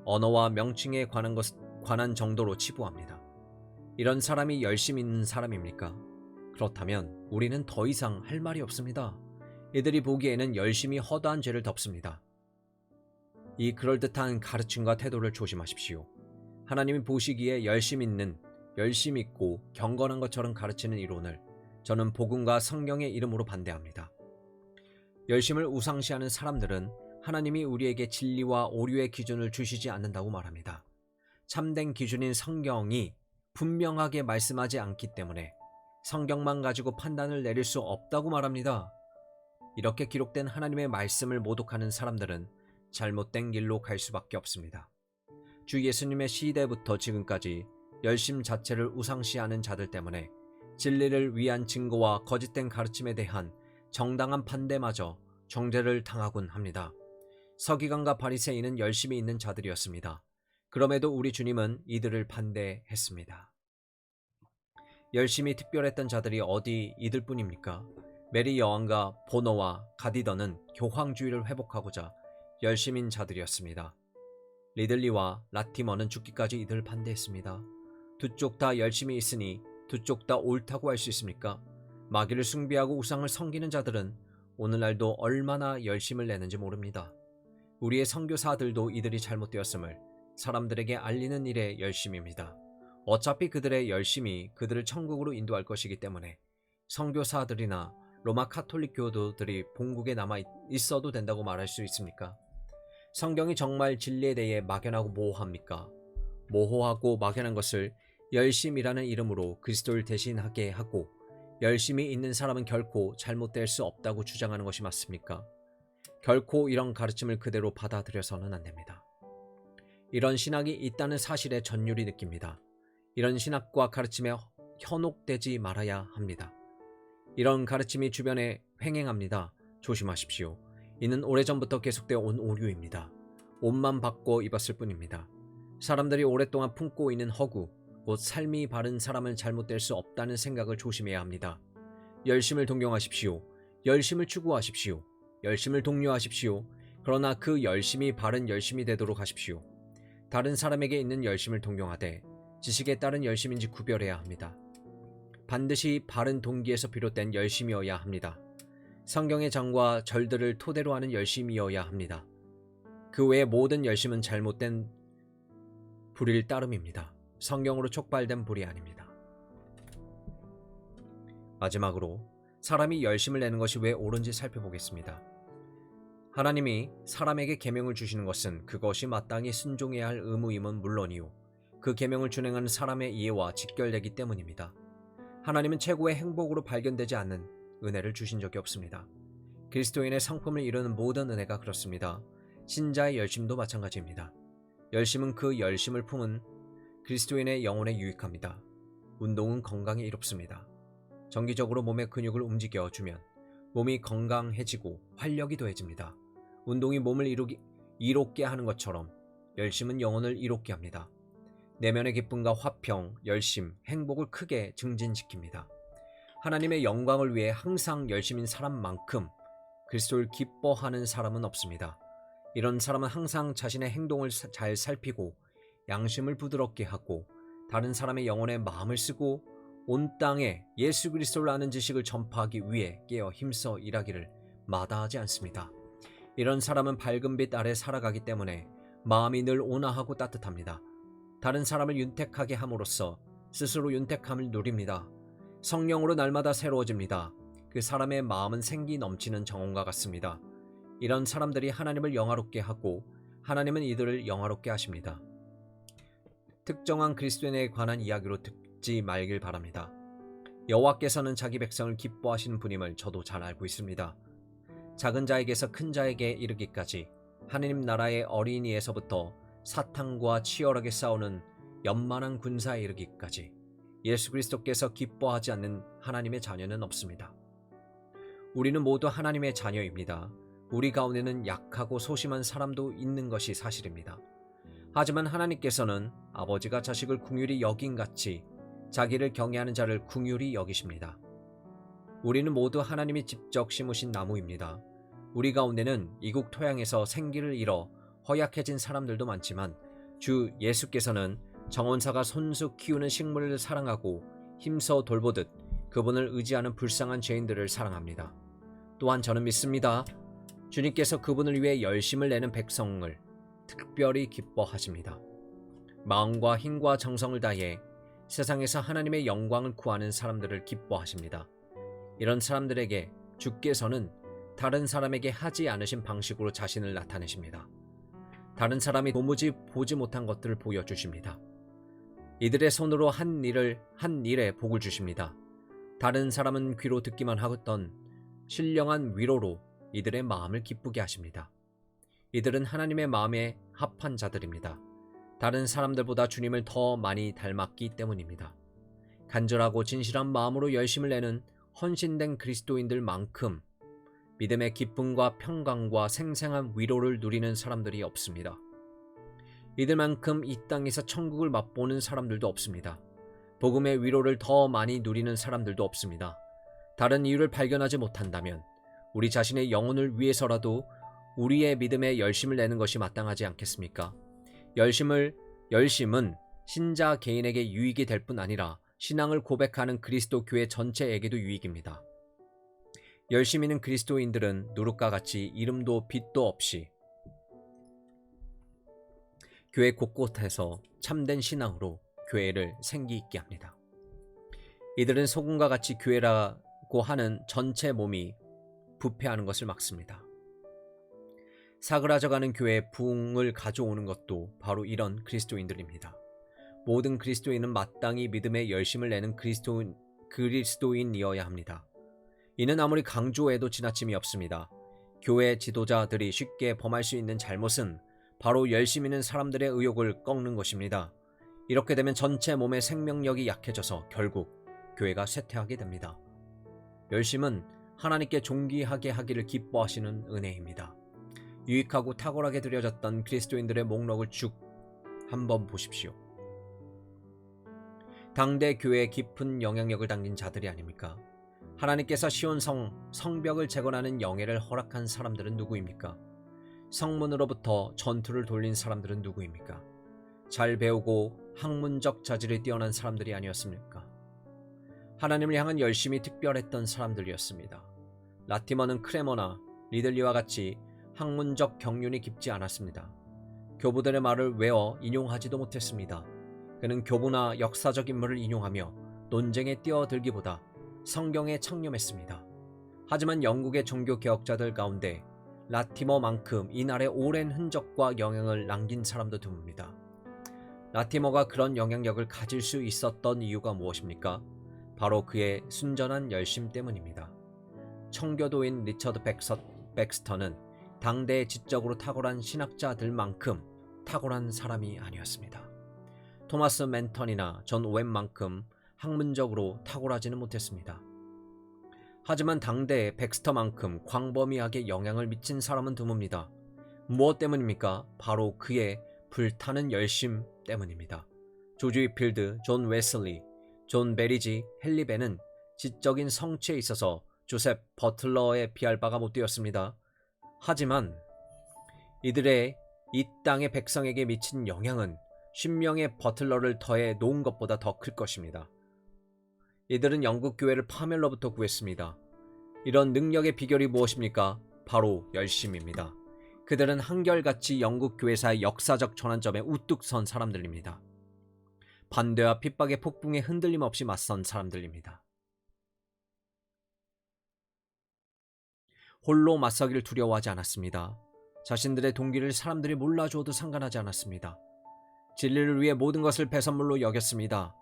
언어와 명칭에 관한 정도로 치부합니다. 이런 사람이 열심 있는 사람입니까? 그렇다면 우리는 더 이상 할 말이 없습니다. 이들이 보기에는 열심히 허다한 죄를 덮습니다. 이 그럴듯한 가르침과 태도를 조심하십시오. 하나님이 보시기에 열심 있고 경건한 것처럼 가르치는 이론을 저는 복음과 성경의 이름으로 반대합니다. 열심을 우상시하는 사람들은 하나님이 우리에게 진리와 오류의 기준을 주시지 않는다고 말합니다. 참된 기준인 성경이 분명하게 말씀하지 않기 때문에 성경만 가지고 판단을 내릴 수 없다고 말합니다. 이렇게 기록된 하나님의 말씀을 모독하는 사람들은 잘못된 길로 갈 수밖에 없습니다. 주 예수님의 시대부터 지금까지 열심 자체를 우상시하는 자들 때문에 진리를 위한 증거와 거짓된 가르침에 대한 정당한 반대마저 정죄를 당하곤 합니다. 서기관과 바리새인은 열심히 있는 자들이었습니다. 그럼에도 우리 주님은 이들을 반대했습니다. 열심히 특별했던 자들이 어디 이들뿐입니까? 메리 여왕과 보노와 가디던은 교황주의를 회복하고자 열심인 자들이었습니다. 리들리와 라티머는 죽기까지 이들을 반대했습니다. 두 쪽 다 열심히 있으니 두 쪽 다 옳다고 할 수 있습니까? 마귀를 숭배하고 우상을 섬기는 자들은 오늘날도 얼마나 열심을 내는지 모릅니다. 우리의 선교사들도 이들이 잘못되었음을 사람들에게 알리는 일에 열심입니다. 어차피 그들의 열심이 그들을 천국으로 인도할 것이기 때문에 선교사들이나 로마 카톨릭 교도들이 본국에 남아 있어도 된다고 말할 수 있습니까? 성경이 정말 진리에 대해 막연하고 모호합니까? 모호하고 막연한 것을 열심이라는 이름으로 그리스도를 대신하게 하고 열심히 있는 사람은 결코 잘못될 수 없다고 주장하는 것이 맞습니까? 결코 이런 가르침을 그대로 받아들여서는 안 됩니다. 이런 신학이 있다는 사실에 전율이 느낍니다. 이런 신학과 가르침에 현혹되지 말아야 합니다. 이런 가르침이 주변에 횡행합니다. 조심하십시오. 이는 오래전부터 계속되어 온 오류입니다. 옷만 바꿔 입었을 뿐입니다. 사람들이 오랫동안 품고 있는 허구, 곧 삶이 바른 사람은 잘못될 수 없다는 생각을 조심해야 합니다. 열심을 동경하십시오. 열심을 추구하십시오. 열심을 독려하십시오. 그러나 그 열심이 바른 열심이 되도록 하십시오. 다른 사람에게 있는 열심을 동경하되 지식에 따른 열심인지 구별해야 합니다. 반드시 바른 동기에서 비롯된 열심이어야 합니다. 성경의 장과 절들을 토대로 하는 열심이어야 합니다. 그 외의 모든 열심은 잘못된 불의를 따름입니다. 성경으로 촉발된 불이 아닙니다. 마지막으로 사람이 열심을 내는 것이 왜 옳은지 살펴보겠습니다. 하나님이 사람에게 계명을 주시는 것은 그것이 마땅히 순종해야 할 의무임은 물론이요, 그 계명을 준행하는 사람의 이해와 직결되기 때문입니다. 하나님은 최고의 행복으로 발견되지 않는 은혜를 주신 적이 없습니다. 그리스도인의 성품을 이루는 모든 은혜가 그렇습니다. 신자의 열심도 마찬가지입니다. 열심은 그 열심을 품은 그리스도인의 영혼에 유익합니다. 운동은 건강에 이롭습니다. 정기적으로 몸의 근육을 움직여주면 몸이 건강해지고 활력이 더해집니다. 운동이 몸을 이롭게 하는 것처럼 열심은 영혼을 이롭게 합니다. 내면의 기쁨과 화평, 열심, 행복을 크게 증진시킵니다. 하나님의 영광을 위해 항상 열심인 사람만큼 그리스도를 기뻐하는 사람은 없습니다. 이런 사람은 항상 자신의 행동을 잘 살피고 양심을 부드럽게 하고 다른 사람의 영혼에 마음을 쓰고 온 땅에 예수 그리스도를 아는 지식을 전파하기 위해 깨어 힘써 일하기를 마다하지 않습니다. 이런 사람은 밝은 빛 아래 살아가기 때문에 마음이 늘 온화하고 따뜻합니다. 다른 사람을 윤택하게 함으로써 스스로 윤택함을 누립니다. 성령으로 날마다 새로워집니다. 그 사람의 마음은 생기 넘치는 정원과 같습니다. 이런 사람들이 하나님을 영화롭게 하고 하나님은 이들을 영화롭게 하십니다. 특정한 그리스도인에 관한 이야기로 듣지 말길 바랍니다. 여호와께서는 자기 백성을 기뻐하시는 분임을 저도 잘 알고 있습니다. 작은 자에게서 큰 자에게 이르기까지 하느님 나라의 어린이에서부터 사탄과 치열하게 싸우는 연만한 군사에 이르기까지 예수 그리스도께서 기뻐하지 않는 하나님의 자녀는 없습니다. 우리는 모두 하나님의 자녀입니다. 우리 가운데는 약하고 소심한 사람도 있는 것이 사실입니다. 하지만 하나님께서는 아버지가 자식을 긍휼히 여김같이 자기를 경외하는 자를 긍휼히 여기십니다. 우리는 모두 하나님이 직접 심으신 나무입니다. 우리 가운데는 이국 토양에서 생기를 잃어 허약해진 사람들도 많지만 주 예수께서는 정원사가 손수 키우는 식물을 사랑하고 힘써 돌보듯 그분을 의지하는 불쌍한 죄인들을 사랑합니다. 또한 저는 믿습니다. 주님께서 그분을 위해 열심을 내는 백성을 특별히 기뻐하십니다. 마음과 힘과 정성을 다해 세상에서 하나님의 영광을 구하는 사람들을 기뻐하십니다. 이런 사람들에게 주께서는 다른 사람에게 하지 않으신 방식으로 자신을 나타내십니다. 다른 사람이 도무지 보지 못한 것들을 보여주십니다. 이들의 손으로 한 일에 복을 주십니다. 다른 사람은 귀로 듣기만 하던 신령한 위로로 이들의 마음을 기쁘게 하십니다. 이들은 하나님의 마음에 합한 자들입니다. 다른 사람들보다 주님을 더 많이 닮았기 때문입니다. 간절하고 진실한 마음으로 열심을 내는 헌신된 그리스도인들만큼 믿음의 기쁨과 평강과 생생한 위로를 누리는 사람들이 없습니다. 이들만큼 이 땅에서 천국을 맛보는 사람들도 없습니다. 복음의 위로를 더 많이 누리는 사람들도 없습니다. 다른 이유를 발견하지 못한다면 우리 자신의 영혼을 위해서라도 우리의 믿음에 열심을 내는 것이 마땅하지 않겠습니까? 열심은 신자 개인에게 유익이 될 뿐 아니라 신앙을 고백하는 그리스도 교회 전체에게도 유익입니다. 열심 있는 그리스도인들은 누룩과 같이 이름도 빛도 없이 교회 곳곳에서 참된 신앙으로 교회를 생기 있게 합니다. 이들은 소금과 같이 교회라고 하는 전체 몸이 부패하는 것을 막습니다. 사그라져가는 교회에 부흥을 가져오는 것도 바로 이런 그리스도인들입니다. 모든 그리스도인은 마땅히 믿음에 열심을 내는 그리스도인이어야 합니다. 이는 아무리 강조해도 지나침이 없습니다. 교회 지도자들이 쉽게 범할 수 있는 잘못은 바로 열심 있는 사람들의 의욕을 꺾는 것입니다. 이렇게 되면 전체 몸의 생명력이 약해져서 결국 교회가 쇠퇴하게 됩니다. 열심은 하나님께 존귀하게 하기를 기뻐하시는 은혜입니다. 유익하고 탁월하게 드려졌던 그리스도인들의 목록을 쭉 한번 보십시오. 당대 교회에 깊은 영향력을 담긴 자들이 아닙니까? 하나님께서 시온성 성벽을 재건하는 영예를 허락한 사람들은 누구입니까? 성문으로부터 전투를 돌린 사람들은 누구입니까? 잘 배우고 학문적 자질이 뛰어난 사람들이 아니었습니까? 하나님을 향한 열심이 특별했던 사람들이었습니다. 라티머는 크레머나 리들리와 같이 학문적 경륜이 깊지 않았습니다. 교부들의 말을 외워 인용하지도 못했습니다. 그는 교부나 역사적 인물을 인용하며 논쟁에 뛰어들기보다 성경에 창념했습니다. 하지만 영국의 종교개혁자들 가운데 라티머만큼 이날의 오랜 흔적과 영향을 남긴 사람도 드뭅니다. 라티머가 그런 영향력을 가질 수 있었던 이유가 무엇입니까? 바로 그의 순전한 열심 때문입니다. 청교도인 리처드 백스터는 당대의 지적으로 탁월한 신학자들만큼 탁월한 사람이 아니었습니다. 토마스 맨턴이나 존 오웬만큼 학문적으로 탁월하지는 못했습니다. 하지만 당대의 백스터만큼 광범위하게 영향을 미친 사람은 드뭅니다. 무엇 때문입니까? 바로 그의 불타는 열심 때문입니다. 조지 위필드, 존 웨슬리, 존 베리지, 헨리 벤은 지적인 성취에 있어서 조셉 버틀러에 비할 바가 못 되었습니다. 하지만 이들의 이 땅의 백성에게 미친 영향은 10명의 버틀러를 더해 놓은 것보다 더 클 것입니다. 이들은 영국 교회를 파멸로부터 구했습니다. 이런 능력의 비결이 무엇입니까? 바로 열심입니다. 그들은 한결같이 영국 교회사의 역사적 전환점에 우뚝 선 사람들입니다. 반대와 핍박의 폭풍에 흔들림 없이 맞선 사람들입니다. 홀로 맞서기를 두려워하지 않았습니다. 자신들의 동기를 사람들이 몰라주어도 상관하지 않았습니다. 진리를 위해 모든 것을 배선물로 여겼습니다.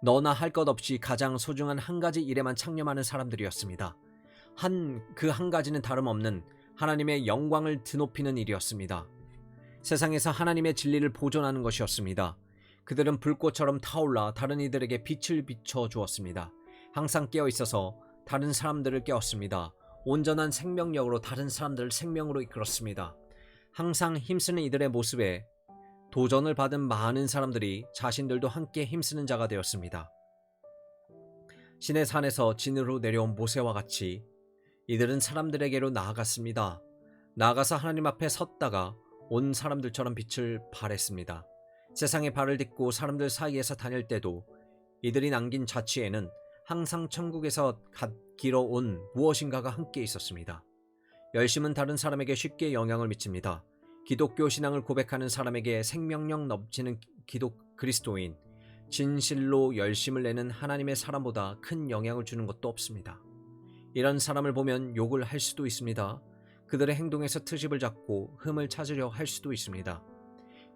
너나 할 것 없이 가장 소중한 한 가지 일에만 창념하는 사람들이었습니다. 그 한 가지는 다름없는 하나님의 영광을 드높이는 일이었습니다. 세상에서 하나님의 진리를 보존하는 것이었습니다. 그들은 불꽃처럼 타올라 다른 이들에게 빛을 비춰 주었습니다. 항상 깨어 있어서 다른 사람들을 깨웠습니다. 온전한 생명력으로 다른 사람들을 생명으로 이끌었습니다. 항상 힘쓰는 이들의 모습에 도전을 받은 많은 사람들이 자신들도 함께 힘쓰는 자가 되었습니다. 신의 산에서 진으로 내려온 모세와 같이 이들은 사람들에게로 나아갔습니다. 나아가서 하나님 앞에 섰다가 온 사람들처럼 빛을 발했습니다. 세상의 발을 딛고 사람들 사이에서 다닐 때도 이들이 남긴 자취에는 항상 천국에서 갓기러 온 무엇인가가 함께 있었습니다. 열심은 다른 사람에게 쉽게 영향을 미칩니다. 기독교 신앙을 고백하는 사람에게 생명력 넘치는 그리스도인, 진실로 열심을 내는 하나님의 사람보다 큰 영향을 주는 것도 없습니다. 이런 사람을 보면 욕을 할 수도 있습니다. 그들의 행동에서 트집을 잡고 흠을 찾으려 할 수도 있습니다.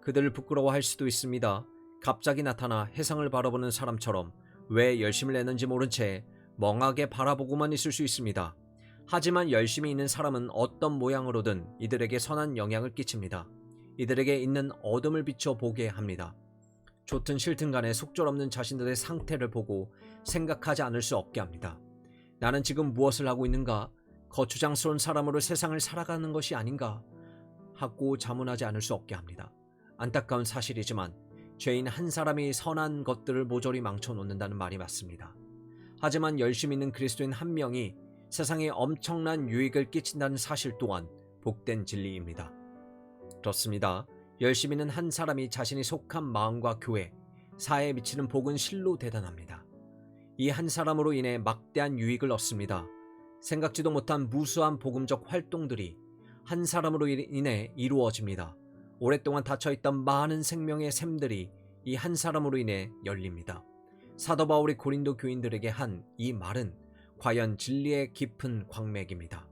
그들을 부끄러워할 수도 있습니다. 갑자기 나타나 해상을 바라보는 사람처럼 왜 열심을 내는지 모른 채 멍하게 바라보고만 있을 수 있습니다. 하지만 열심히 있는 사람은 어떤 모양으로든 이들에게 선한 영향을 끼칩니다. 이들에게 있는 어둠을 비춰보게 합니다. 좋든 싫든 간에 속절없는 자신들의 상태를 보고 생각하지 않을 수 없게 합니다. 나는 지금 무엇을 하고 있는가? 거추장스러운 사람으로 세상을 살아가는 것이 아닌가? 하고 자문하지 않을 수 없게 합니다. 안타까운 사실이지만 죄인 한 사람이 선한 것들을 모조리 망쳐놓는다는 말이 맞습니다. 하지만 열심히 있는 그리스도인 한 명이 세상에 엄청난 유익을 끼친다는 사실 또한 복된 진리입니다. 그렇습니다. 열심히 있는 한 사람이 자신이 속한 마음과 교회, 사회에 미치는 복은 실로 대단합니다. 이 한 사람으로 인해 막대한 유익을 얻습니다. 생각지도 못한 무수한 복음적 활동들이 한 사람으로 인해 이루어집니다. 오랫동안 닫혀있던 많은 생명의 샘들이 이 한 사람으로 인해 열립니다. 사도 바울이 고린도 교인들에게 한 이 말은 과연 진리의 깊은 광맥입니다.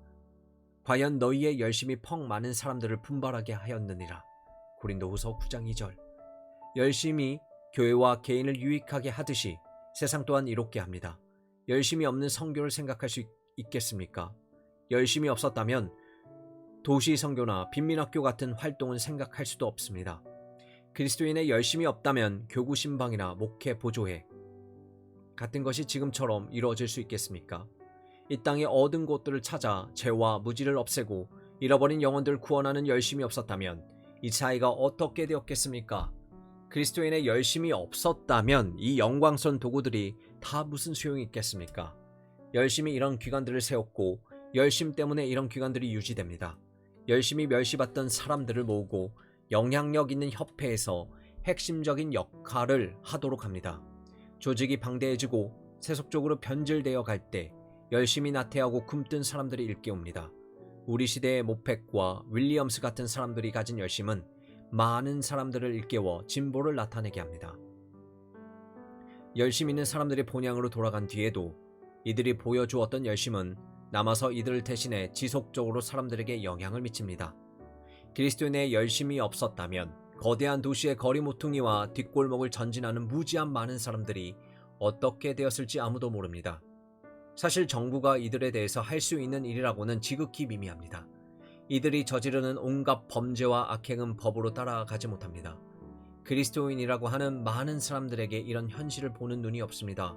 과연 너희의 열심이 펑 많은 사람들을 분발하게 하였느니라. 고린도후서 9장 2절. 열심히 교회와 개인을 유익하게 하듯이 세상 또한 이롭게 합니다. 열심이 없는 선교를 생각할 수 있겠습니까? 열심이 없었다면 도시 선교나 빈민학교 같은 활동은 생각할 수도 없습니다. 그리스도인의 열심이 없다면 교구 신방이나 목회 보조회 같은 것이 지금처럼 이루어질 수 있겠습니까? 이 땅의 얻은 곳들을 찾아 죄와 무지를 없애고 잃어버린 영혼들을 구원하는 열심이 없었다면 이 사회가 어떻게 되었겠습니까? 그리스도인의 열심이 없었다면 이 영광스러운 도구들이 다 무슨 소용이 있겠습니까? 열심히 이런 기관들을 세웠고 열심 때문에 이런 기관들이 유지됩니다. 열심히 멸시받던 사람들을 모으고 영향력 있는 협회에서 핵심적인 역할을 하도록 합니다. 조직이 방대해지고 세속적으로 변질되어 갈 때 열심히 나태하고 굼뜬 사람들이 일깨웁니다. 우리 시대의 모펙과 윌리엄스 같은 사람들이 가진 열심은 많은 사람들을 일깨워 진보를 나타내게 합니다. 열심 있는 사람들의 본향으로 돌아간 뒤에도 이들이 보여주었던 열심은 남아서 이들을 대신해 지속적으로 사람들에게 영향을 미칩니다. 그리스도인의 열심이 없었다면 거대한 도시의 거리 모퉁이와 뒷골목을 전진하는 무지한 많은 사람들이 어떻게 되었을지 아무도 모릅니다. 사실 정부가 이들에 대해서 할 수 있는 일이라고는 지극히 미미합니다. 이들이 저지르는 온갖 범죄와 악행은 법으로 따라가지 못합니다. 그리스도인이라고 하는 많은 사람들에게 이런 현실을 보는 눈이 없습니다.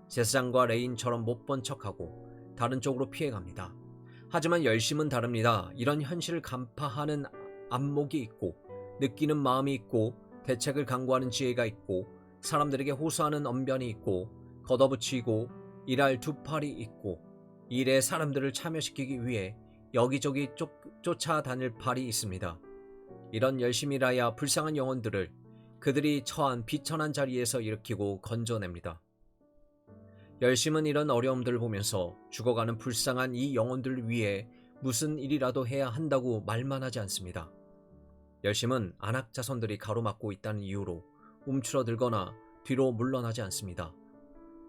제사장과 레인처럼 못 본 척하고 다른 쪽으로 피해갑니다. 하지만 열심은 다릅니다. 이런 현실을 간파하는 안목이 있고 느끼는 마음이 있고 대책을 강구하는 지혜가 있고 사람들에게 호소하는 언변이 있고 걷어붙이고 일할 두 팔이 있고 일에 사람들을 참여시키기 위해 여기저기 쫓아다닐 팔이 있습니다. 이런 열심이라야 불쌍한 영혼들을 그들이 처한 비천한 자리에서 일으키고 건져냅니다. 열심은 이런 어려움들을 보면서 죽어가는 불쌍한 이 영혼들을 위해 무슨 일이라도 해야 한다고 말만 하지 않습니다. 열심은 안악 자손들이 가로막고 있다는 이유로 움츠러들거나 뒤로 물러나지 않습니다.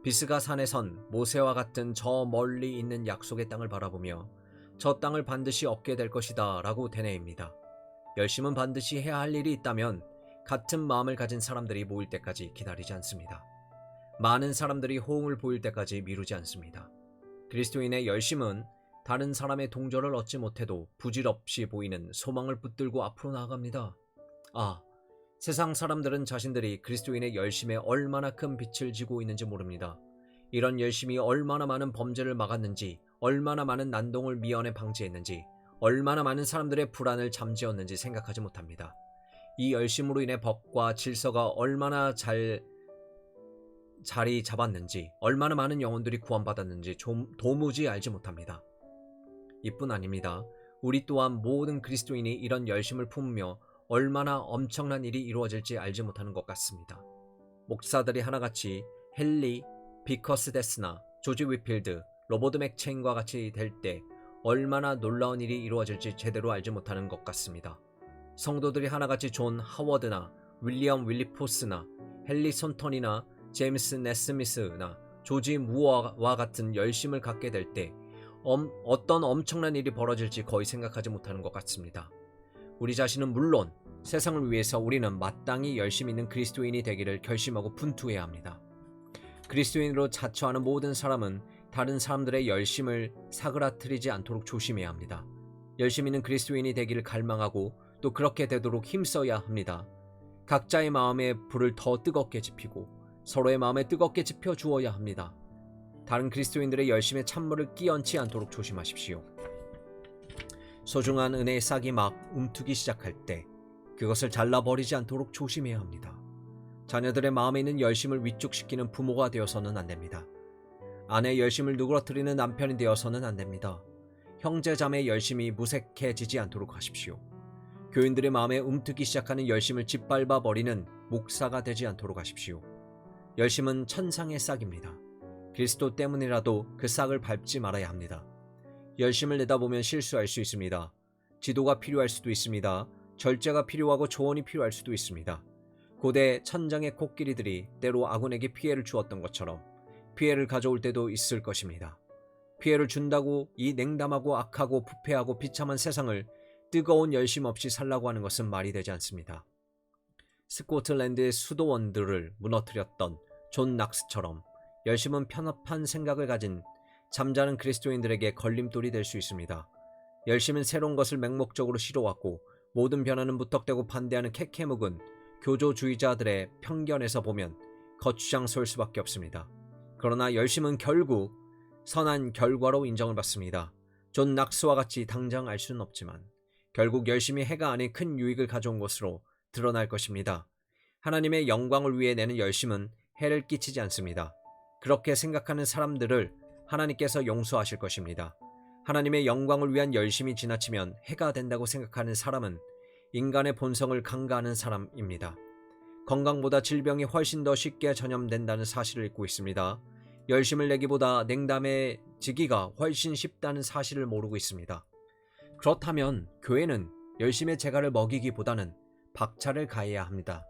비스가 산에선 모세와 같은 저 멀리 있는 약속의 땅을 바라보며 저 땅을 반드시 얻게 될 것이다 라고 되뇌입니다. 열심은 반드시 해야 할 일이 있다면 같은 마음을 가진 사람들이 모일 때까지 기다리지 않습니다. 많은 사람들이 호응을 보일 때까지 미루지 않습니다. 그리스도인의 열심은 다른 사람의 동조를 얻지 못해도 부질없이 보이는 소망을 붙들고 앞으로 나아갑니다. 세상 사람들은 자신들이 그리스도인의 열심에 얼마나 큰 빛을 지고 있는지 모릅니다. 이런 열심이 얼마나 많은 범죄를 막았는지, 얼마나 많은 난동을 미연에 방지했는지, 얼마나 많은 사람들의 불안을 잠재웠는지 생각하지 못합니다. 이 열심으로 인해 법과 질서가 얼마나 자리 잡았는지, 얼마나 많은 영혼들이 구원받았는지 도무지 알지 못합니다. 이뿐 아닙니다. 우리 또한 모든 그리스도인이 이런 열심을 품으며 얼마나 엄청난 일이 이루어질지 알지 못하는 것 같습니다. 목사들이 하나같이 헨리 비커스데스나 조지 위필드, 로버트 맥체인과 같이 될 때 얼마나 놀라운 일이 이루어질지 제대로 알지 못하는 것 같습니다. 성도들이 하나같이 존 하워드나 윌리엄 윌리포스나 헨리 손턴이나 제임스 네스미스나 조지 무어와 같은 열심을 갖게 될 때 어떤 엄청난 일이 벌어질지 거의 생각하지 못하는 것 같습니다. 우리 자신은 물론 세상을 위해서 우리는 마땅히 열심 있는 그리스도인이 되기를 결심하고 분투해야 합니다. 그리스도인으로 자처하는 모든 사람은 다른 사람들의 열심을 사그라뜨리지 않도록 조심해야 합니다. 열심 있는 그리스도인이 되기를 갈망하고 또 그렇게 되도록 힘써야 합니다. 각자의 마음에 불을 더 뜨겁게 지피고 서로의 마음에 뜨겁게 지펴주어야 합니다. 다른 그리스도인들의 열심에 찬물을 끼얹지 않도록 조심하십시오. 소중한 은혜의 싹이 막 움트기 시작할 때 그것을 잘라버리지 않도록 조심해야 합니다. 자녀들의 마음에 있는 열심을 위축시키는 부모가 되어서는 안 됩니다. 아내의 열심을 누그러뜨리는 남편이 되어서는 안 됩니다. 형제 자매의 열심이 무색해지지 않도록 하십시오. 교인들의 마음에 움트기 시작하는 열심을 짓밟아 버리는 목사가 되지 않도록 하십시오. 열심은 천상의 싹입니다. 그리스도 때문이라도 그 싹을 밟지 말아야 합니다. 열심을 내다보면 실수할 수 있습니다. 지도가 필요할 수도 있습니다. 절제가 필요하고 조언이 필요할 수도 있습니다. 고대 천장의 코끼리들이 때로 아군에게 피해를 주었던 것처럼 피해를 가져올 때도 있을 것입니다. 피해를 준다고 이 냉담하고 악하고 부패하고 비참한 세상을 뜨거운 열심 없이 살라고 하는 것은 말이 되지 않습니다. 스코틀랜드의 수도원들을 무너뜨렸던 존 낙스처럼 열심은 편협한 생각을 가진 잠자는 그리스도인들에게 걸림돌이 될 수 있습니다. 열심은 새로운 것을 맹목적으로 싫어하고 모든 변화는 무턱대고 반대하는 캐캐묵은 교조주의자들의 편견에서 보면 거추장스러울 수밖에 없습니다. 그러나 열심은 결국 선한 결과로 인정을 받습니다. 존 낙스와 같이 당장 알 수는 없지만 결국 열심히 해가 아닌 큰 유익을 가져온 것으로 드러날 것입니다. 하나님의 영광을 위해 내는 열심은 해를 끼치지 않습니다. 그렇게 생각하는 사람들을 하나님께서 용서하실 것입니다. 하나님의 영광을 위한 열심이 지나치면 해가 된다고 생각하는 사람은 인간의 본성을 강가하는 사람입니다. 건강보다 질병이 훨씬 더 쉽게 전염된다는 사실을 잊고 있습니다. 열심을 내기보다 냉담해지기가 훨씬 쉽다는 사실을 모르고 있습니다. 그렇다면 교회는 열심의 재갈을 먹이기보다는 박차를 가해야 합니다.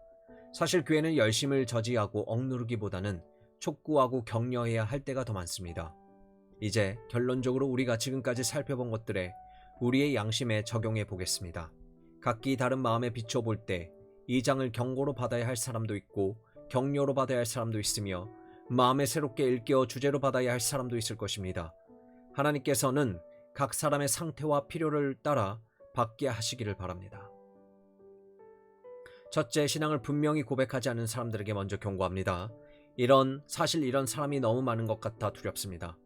사실 교회는 열심을 저지하고 억누르기보다는 촉구하고 격려해야 할 때가 더 많습니다. 이제 결론적으로 우리가 지금까지 살펴본 것들에 우리의 양심에 적용해 보겠습니다. 각기 다른 마음에 비춰볼 때 이 장을 경고로 받아야 할 사람도 있고 격려로 받아야 할 사람도 있으며 마음에 새롭게 일깨워 주제로 받아야 할 사람도 있을 것입니다. 하나님께서는 각 사람의 상태와 필요를 따라 받게 하시기를 바랍니다. 첫째, 신앙을 분명히 고백하지 않은 사람들에게 먼저 경고합니다. 사실 이런 사람이 너무 많은 것 같아 두렵습니다.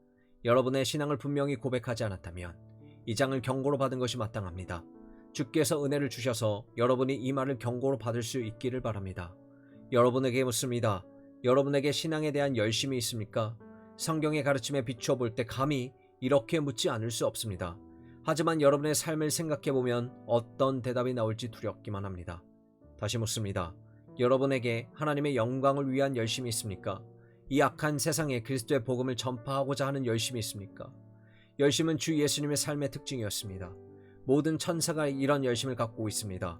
여러분의 신앙을 분명히 고백하지 않았다면 이 장을 경고로 받은 것이 마땅합니다. 주께서 은혜를 주셔서 여러분이 이 말을 경고로 받을 수 있기를 바랍니다. 여러분에게 묻습니다. 여러분에게 신앙에 대한 열심이 있습니까? 성경의 가르침에 비추어 볼 때 감히 이렇게 묻지 않을 수 없습니다. 하지만 여러분의 삶을 생각해보면 어떤 대답이 나올지 두렵기만 합니다. 다시 묻습니다. 여러분에게 하나님의 영광을 위한 열심이 있습니까? 이 악한 세상에 그리스도의 복음을 전파하고자 하는 열심이 있습니까? 열심은 주 예수님의 삶의 특징이었습니다. 모든 천사가 이런 열심을 갖고 있습니다.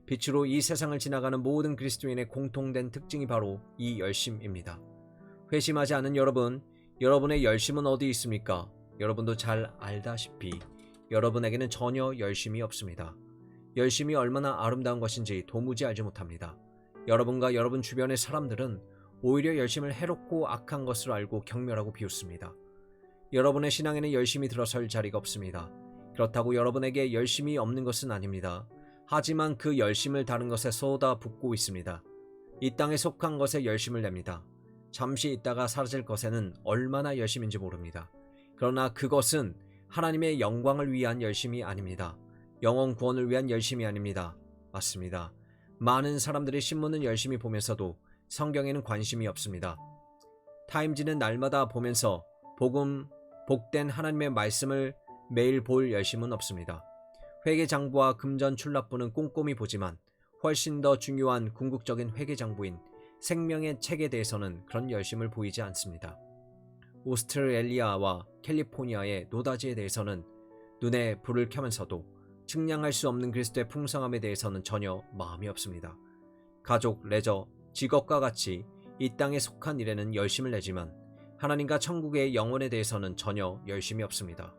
빛으로 이 세상을 지나가는 모든 그리스도인의 공통된 특징이 바로 이 열심입니다. 회심하지 않은 여러분, 여러분의 열심은 어디 있습니까? 여러분도 잘 알다시피 여러분에게는 전혀 열심이 없습니다. 열심이 얼마나 아름다운 것인지 도무지 알지 못합니다. 여러분과 여러분 주변의 사람들은 오히려 열심을 해롭고 악한 것으로 알고 경멸하고 비웃습니다. 여러분의 신앙에는 열심이 들어설 자리가 없습니다. 그렇다고 여러분에게 열심이 없는 것은 아닙니다. 하지만 그 열심을 다른 것에 쏟아붓고 있습니다. 이 땅에 속한 것에 열심을 냅니다. 잠시 있다가 사라질 것에는 얼마나 열심인지 모릅니다. 그러나 그것은 하나님의 영광을 위한 열심이 아닙니다. 영혼 구원을 위한 열심이 아닙니다. 맞습니다. 많은 사람들이 신문을 열심히 보면서도 성경에는 관심이 없습니다. 타임지는 날마다 보면서 복된 하나님의 말씀을 매일 볼 열심은 없습니다. 회계장부와 금전출납부는 꼼꼼히 보지만 훨씬 더 중요한 궁극적인 회계장부인 생명의 책에 대해서는 그런 열심을 보이지 않습니다. 오스트레일리아와 캘리포니아의 노다지에 대해서는 눈에 불을 켜면서도 측량할 수 없는 그리스도의 풍성함에 대해서는 전혀 마음이 없습니다. 가족, 레저, 직업과 같이 이 땅에 속한 일에는 열심을 내지만 하나님과 천국의 영혼에 대해서는 전혀 열심이 없습니다.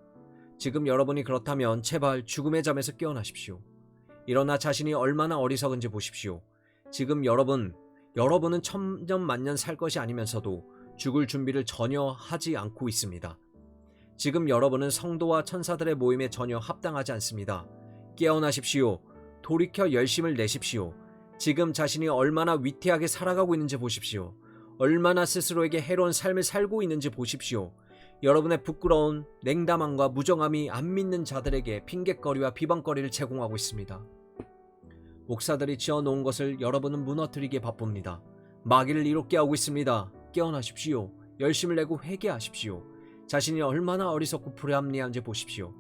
지금 여러분이 그렇다면 제발 죽음의 잠에서 깨어나십시오. 일어나 자신이 얼마나 어리석은지 보십시오. 지금 여러분은 천년만년 살 것이 아니면서도 죽을 준비를 전혀 하지 않고 있습니다. 지금 여러분은 성도와 천사들의 모임에 전혀 합당하지 않습니다. 깨어나십시오. 돌이켜 열심을 내십시오. 지금 자신이 얼마나 위태하게 살아가고 있는지 보십시오. 얼마나 스스로에게 해로운 삶을 살고 있는지 보십시오. 여러분의 부끄러운 냉담함과 무정함이 안 믿는 자들에게 핑곗거리와 비방거리를 제공하고 있습니다. 목사들이 지어놓은 것을 여러분은 무너뜨리기에 바쁩니다. 마귀를 이롭게 하고 있습니다. 깨어나십시오. 열심을 내고 회개하십시오. 자신이 얼마나 어리석고 불합리한지 보십시오.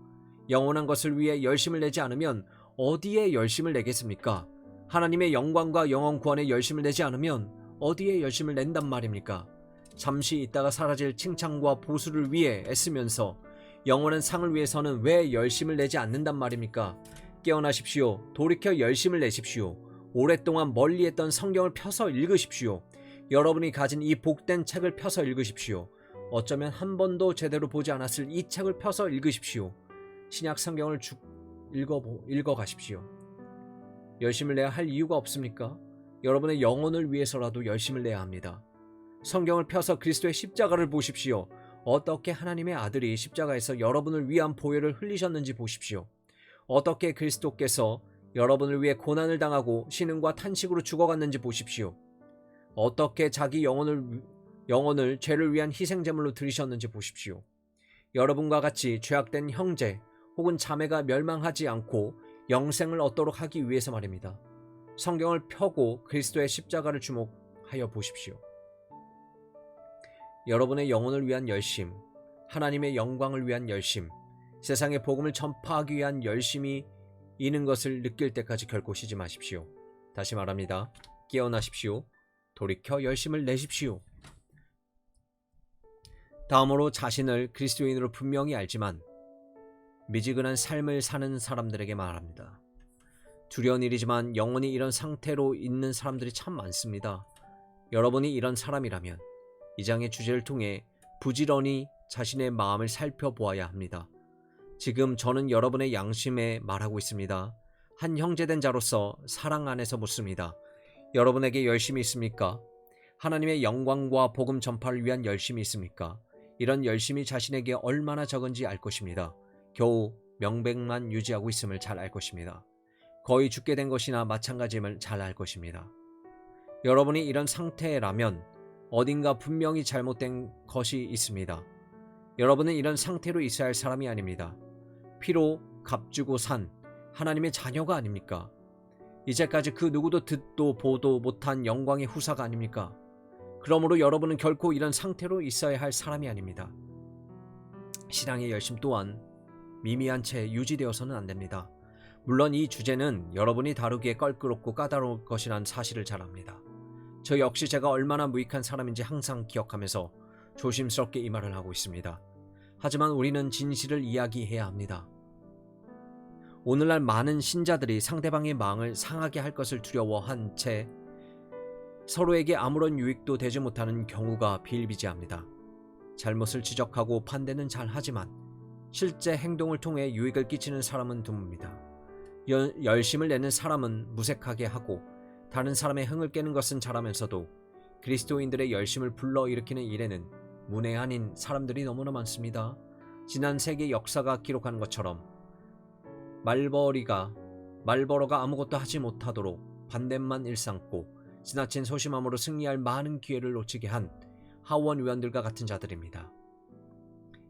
영원한 것을 위해 열심을 내지 않으면 어디에 열심을 내겠습니까? 하나님의 영광과 영혼 구원에 열심을 내지 않으면 어디에 열심을 낸단 말입니까? 잠시 있다가 사라질 칭찬과 보수를 위해 애쓰면서 영원한 상을 위해서는 왜 열심을 내지 않는단 말입니까? 깨어나십시오. 돌이켜 열심을 내십시오. 오랫동안 멀리했던 성경을 펴서 읽으십시오. 여러분이 가진 이 복된 책을 펴서 읽으십시오. 어쩌면 한 번도 제대로 보지 않았을 이 책을 펴서 읽으십시오. 신약 성경을 읽어가십시오. 열심을 내야 할 이유가 없습니까? 여러분의 영혼을 위해서라도 열심을 내야 합니다. 성경을 펴서 그리스도의 십자가를 보십시오. 어떻게 하나님의 아들이 십자가에서 여러분을 위한 보혈을 흘리셨는지 보십시오. 어떻게 그리스도께서 여러분을 위해 고난을 당하고 신음과 탄식으로 죽어갔는지 보십시오. 어떻게 자기 영혼을 죄를 위한 희생제물로 드리셨는지 보십시오. 여러분과 같이 죄악된 형제 혹은 자매가 멸망하지 않고 영생을 얻도록 하기 위해서 말입니다. 성경을 펴고 그리스도의 십자가를 주목하여 보십시오. 여러분의 영혼을 위한 열심, 하나님의 영광을 위한 열심, 세상의 복음을 전파하기 위한 열심이 있는 것을 느낄 때까지 결코 쉬지 마십시오. 다시 말합니다. 깨어나십시오. 돌이켜 열심을 내십시오. 다음으로 자신을 그리스도인으로 분명히 알지만 미지근한 삶을 사는 사람들에게 말합니다. 두려운 일이지만 영원히 이런 상태로 있는 사람들이 참 많습니다. 여러분이 이런 사람이라면 이 장의 주제를 통해 부지런히 자신의 마음을 살펴보아야 합니다. 지금 저는 여러분의 양심에 말하고 있습니다. 한 형제된 자로서 사랑 안에서 묻습니다. 여러분에게 열심이 있습니까? 하나님의 영광과 복음 전파를 위한 열심이 있습니까? 이런 열심이 자신에게 얼마나 적은지 알 것입니다. 겨우 명백만 유지하고 있음을 잘 알 것입니다. 거의 죽게 된 것이나 마찬가지임을 잘 알 것입니다. 여러분이 이런 상태라면 어딘가 분명히 잘못된 것이 있습니다. 여러분은 이런 상태로 있어야 할 사람이 아닙니다. 피로 값주고 산 하나님의 자녀가 아닙니까? 이제까지 그 누구도 듣도 보도 못한 영광의 후사가 아닙니까? 그러므로 여러분은 결코 이런 상태로 있어야 할 사람이 아닙니다. 신앙의 열심 또한 미미한 채 유지되어서는 안 됩니다. 물론 이 주제는 여러분이 다루기에 껄끄럽고 까다로울 것이란 사실을 잘 압니다. 저 역시 제가 얼마나 무익한 사람인지 항상 기억하면서 조심스럽게 이 말을 하고 있습니다. 하지만 우리는 진실을 이야기해야 합니다. 오늘날 많은 신자들이 상대방의 마음을 상하게 할 것을 두려워한 채 서로에게 아무런 유익도 되지 못하는 경우가 비일비재합니다. 잘못을 지적하고 반대는 잘하지만 실제 행동을 통해 유익을 끼치는 사람은 드뭅니다. 열심을 내는 사람은 무색하게 하고 다른 사람의 흥을 깨는 것은 잘하면서도 그리스도인들의 열심을 불러일으키는 일에는 문외한인 사람들이 너무나 많습니다. 지난 세계 역사가 기록하는 것처럼 말버러가 아무것도 하지 못하도록 반대만 일삼고 지나친 소심함으로 승리할 많은 기회를 놓치게 한 하원 의원들과 같은 자들입니다.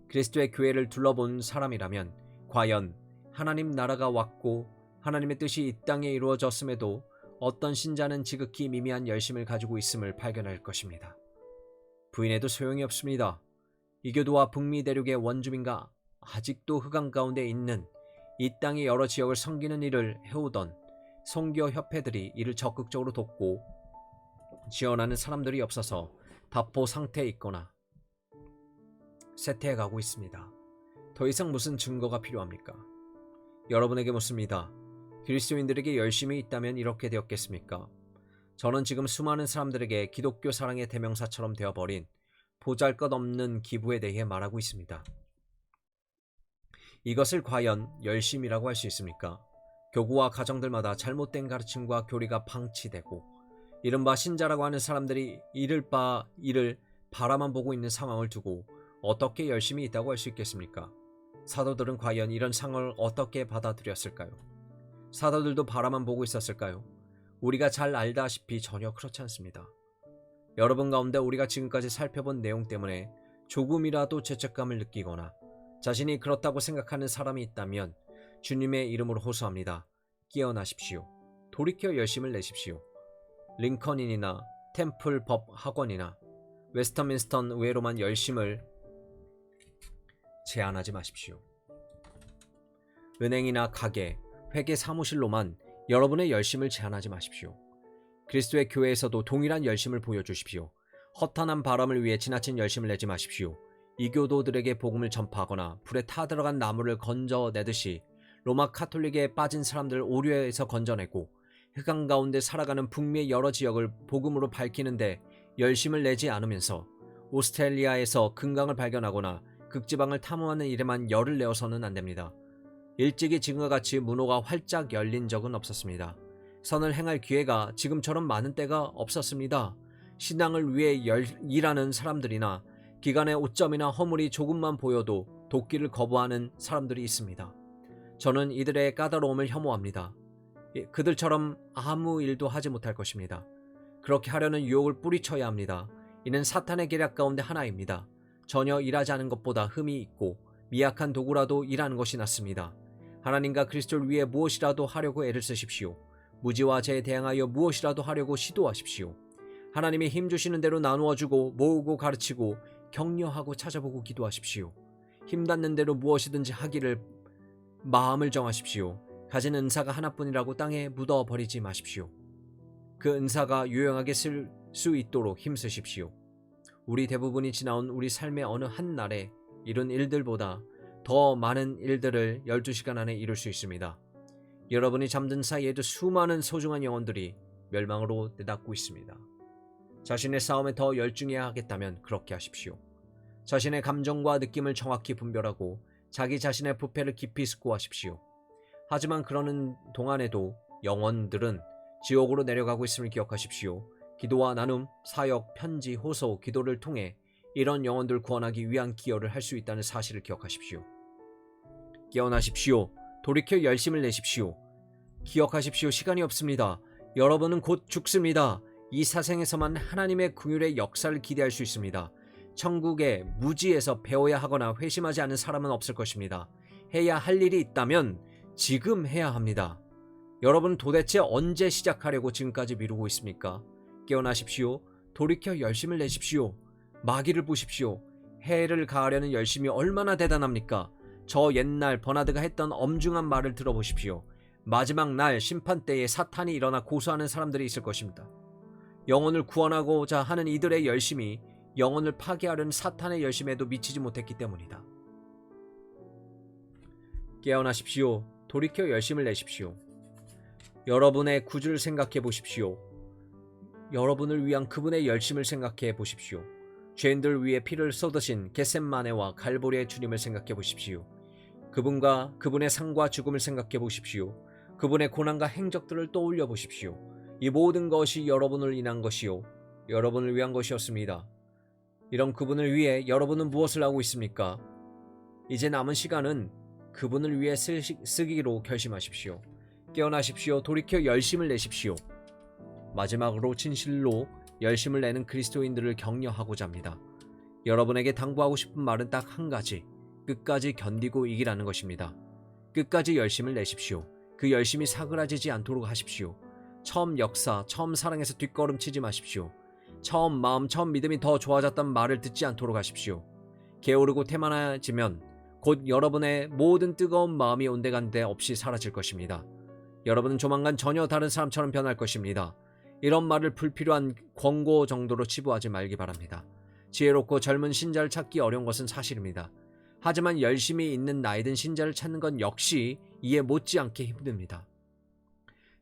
그리스도의 교회를 둘러본 사람이라면 과연 하나님 나라가 왔고 하나님의 뜻이 이 땅에 이루어졌음에도 어떤 신자는 지극히 미미한 열심을 가지고 있음을 발견할 것입니다. 부인해도 소용이 없습니다. 이교도와 북미 대륙의 원주민과 아직도 흑암 가운데 있는 이 땅의 여러 지역을 섬기는 일을 해오던 선교 협회들이 이를 적극적으로 돕고 지원하는 사람들이 없어서 답보 상태에 있거나 쇠퇴해가고 있습니다. 더 이상 무슨 증거가 필요합니까? 여러분에게 묻습니다. 그리스도인들에게 열심이 있다면 이렇게 되었겠습니까? 저는 지금 수많은 사람들에게 기독교 사랑의 대명사처럼 되어버린 보잘것없는 기부에 대해 말하고 있습니다. 이것을 과연 열심이라고 할 수 있습니까? 교구와 가정들마다 잘못된 가르침과 교리가 방치되고 이른바 신자라고 하는 사람들이 이를 바라만 보고 있는 상황을 두고 어떻게 열심히 있다고 할 수 있겠습니까? 사도들은 과연 이런 상황을 어떻게 받아들였을까요? 사도들도 바라만 보고 있었을까요? 우리가 잘 알다시피 전혀 그렇지 않습니다. 여러분 가운데 우리가 지금까지 살펴본 내용 때문에 조금이라도 죄책감을 느끼거나 자신이 그렇다고 생각하는 사람이 있다면 주님의 이름으로 호소합니다. 깨어나십시오. 돌이켜 열심을 내십시오. 링컨인이나 템플 법 학원이나 웨스터민스터 의회로만 열심을 제한하지 마십시오. 은행이나 가게, 회계 사무실로만 여러분의 열심을 제한하지 마십시오. 그리스도의 교회에서도 동일한 열심을 보여주십시오. 허탄한 바람을 위해 지나친 열심을 내지 마십시오. 이교도들에게 복음을 전파하거나 불에 타들어간 나무를 건져내듯이 로마 카톨릭에 빠진 사람들을 오류에서 건져내고 흑암 가운데 살아가는 북미의 여러 지역을 복음으로 밝히는데 열심을 내지 않으면서 오스트레일리아에서 금강을 발견하거나 극지방을 탐험하는 일에만 열을 내어서는 안됩니다. 일찍이 지금과 같이 문호가 활짝 열린 적은 없었습니다. 선을 행할 기회가 지금처럼 많은 때가 없었습니다. 신앙을 위해 일하는 사람들이나 기간의 오점이나 허물이 조금만 보여도 돕기를 거부하는 사람들이 있습니다. 저는 이들의 까다로움을 혐오합니다. 그들처럼 아무 일도 하지 못할 것입니다. 그렇게 하려는 유혹을 뿌리쳐야 합니다. 이는 사탄의 계략 가운데 하나입니다. 전혀 일하지 않은 것보다 흠이 있고 미약한 도구라도 일하는 것이 낫습니다. 하나님과 그리스도를 위해 무엇이라도 하려고 애를 쓰십시오. 무지와 죄에 대항하여 무엇이라도 하려고 시도하십시오. 하나님이 힘주시는 대로 나누어주고 모으고 가르치고 격려하고 찾아보고 기도하십시오. 힘닿는 대로 무엇이든지 하기를 마음을 정하십시오. 가진 은사가 하나뿐이라고 땅에 묻어버리지 마십시오. 그 은사가 유용하게 쓸 수 있도록 힘쓰십시오. 우리 대부분이 지나온 우리 삶의 어느 한 날에 이룬 일들보다 더 많은 일들을 12시간 안에 이룰 수 있습니다. 여러분이 잠든 사이에도 수많은 소중한 영혼들이 멸망으로 내닫고 있습니다. 자신의 싸움에 더 열중해야 하겠다면 그렇게 하십시오. 자신의 감정과 느낌을 정확히 분별하고 자기 자신의 부패를 깊이 숙고하십시오. 하지만 그러는 동안에도 영혼들은 지옥으로 내려가고 있음을 기억하십시오. 기도와 나눔, 사역, 편지, 호소, 기도를 통해 이런 영혼들 구원하기 위한 기여를 할 수 있다는 사실을 기억하십시오. 깨어나십시오. 돌이켜 열심을 내십시오. 기억하십시오. 시간이 없습니다. 여러분은 곧 죽습니다. 이 사생에서만 하나님의 긍휼의 역사를 기대할 수 있습니다. 천국의 무지에서 배워야 하거나 회심하지 않은 사람은 없을 것입니다. 해야 할 일이 있다면 지금 해야 합니다. 여러분 도대체 언제 시작하려고 지금까지 미루고 있습니까? 깨어나십시오. 돌이켜 열심을 내십시오. 마귀를 보십시오. 해를 가하려는 열심이 얼마나 대단합니까? 저 옛날 버나드가 했던 엄중한 말을 들어보십시오. 마지막 날 심판 때에 사탄이 일어나 고소하는 사람들이 있을 것입니다. 영혼을 구원하고자 하는 이들의 열심이 영혼을 파괴하려는 사탄의 열심에도 미치지 못했기 때문이다. 깨어나십시오. 돌이켜 열심을 내십시오. 여러분의 구주를 생각해 보십시오. 여러분을 위한 그분의 열심을 생각해 보십시오. 죄인들 위해 피를 쏟으신 겟셋마네와 갈보리의 주님을 생각해 보십시오. 그분과 그분의 상과 죽음을 생각해 보십시오. 그분의 고난과 행적들을 떠올려 보십시오. 이 모든 것이 여러분을 인한 것이요, 여러분을 위한 것이었습니다. 이런 그분을 위해 여러분은 무엇을 하고 있습니까? 이제 남은 시간은 그분을 위해 쓰기로 결심하십시오. 깨어나십시오. 돌이켜 열심을 내십시오. 마지막으로 진실로 열심을 내는 그리스도인들을 격려하고자 합니다. 여러분에게 당부하고 싶은 말은 딱 한 가지, 끝까지 견디고 이기라는 것입니다. 끝까지 열심을 내십시오. 그 열심이 사그라지지 않도록 하십시오. 처음 역사, 처음 사랑에서 뒷걸음치지 마십시오. 처음 마음, 처음 믿음이 더 좋아졌다는 말을 듣지 않도록 하십시오. 게으르고 태만해지면 곧 여러분의 모든 뜨거운 마음이 온데간데 없이 사라질 것입니다. 여러분은 조만간 전혀 다른 사람처럼 변할 것입니다. 이런 말을 불필요한 권고 정도로 치부하지 말기 바랍니다. 지혜롭고 젊은 신자를 찾기 어려운 것은 사실입니다. 하지만 열심히 있는 나이든 신자를 찾는 건 역시 이에 못지않게 힘듭니다.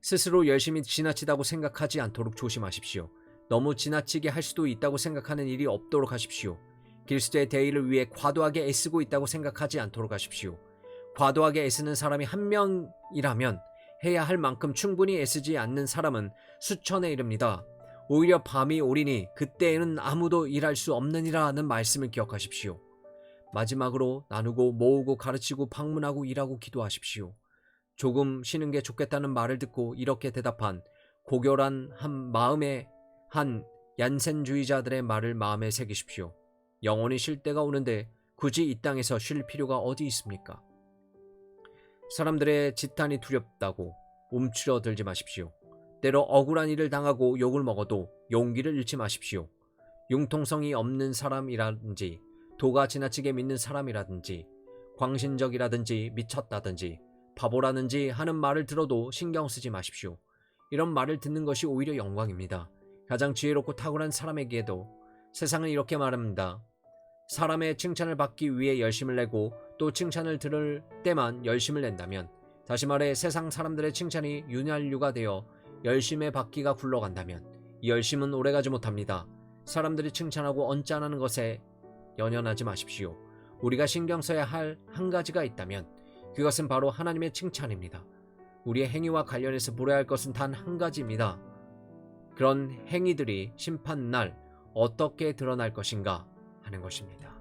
스스로 열심히 지나치다고 생각하지 않도록 조심하십시오. 너무 지나치게 할 수도 있다고 생각하는 일이 없도록 하십시오. 그리스도의 대의를 위해 과도하게 애쓰고 있다고 생각하지 않도록 하십시오. 과도하게 애쓰는 사람이 한 명이라면 해야 할 만큼 충분히 애쓰지 않는 사람은 수천에 이릅니다. 오히려 밤이 오리니 그때에는 아무도 일할 수 없느니라는 말씀을 기억하십시오. 마지막으로 나누고 모으고 가르치고 방문하고 일하고 기도하십시오. 조금 쉬는 게 좋겠다는 말을 듣고 이렇게 대답한 고결한 마음의 한 얀센주의자들의 말을 마음에 새기십시오. 영원히 쉴 때가 오는데 굳이 이 땅에서 쉴 필요가 어디 있습니까? 사람들의 지탄이 두렵다고 움츠러들지 마십시오. 때로 억울한 일을 당하고 욕을 먹어도 용기를 잃지 마십시오. 융통성이 없는 사람이라든지 도가 지나치게 믿는 사람이라든지 광신적이라든지 미쳤다든지 바보라든지 하는 말을 들어도 신경 쓰지 마십시오. 이런 말을 듣는 것이 오히려 영광입니다. 가장 지혜롭고 탁월한 사람에게도 세상은 이렇게 말합니다. 사람의 칭찬을 받기 위해 열심을 내고 또 칭찬을 들을 때만 열심을 낸다면, 다시 말해 세상 사람들의 칭찬이 윤활유가 되어 열심에 받기가 굴러간다면 이 열심은 오래가지 못합니다. 사람들이 칭찬하고 언짢아하는 것에 연연하지 마십시오. 우리가 신경 써야 할 한 가지가 있다면 그것은 바로 하나님의 칭찬입니다. 우리의 행위와 관련해서 물어야 할 것은 단 한 가지입니다. 그런 행위들이 심판날 어떻게 드러날 것인가 하는 것입니다.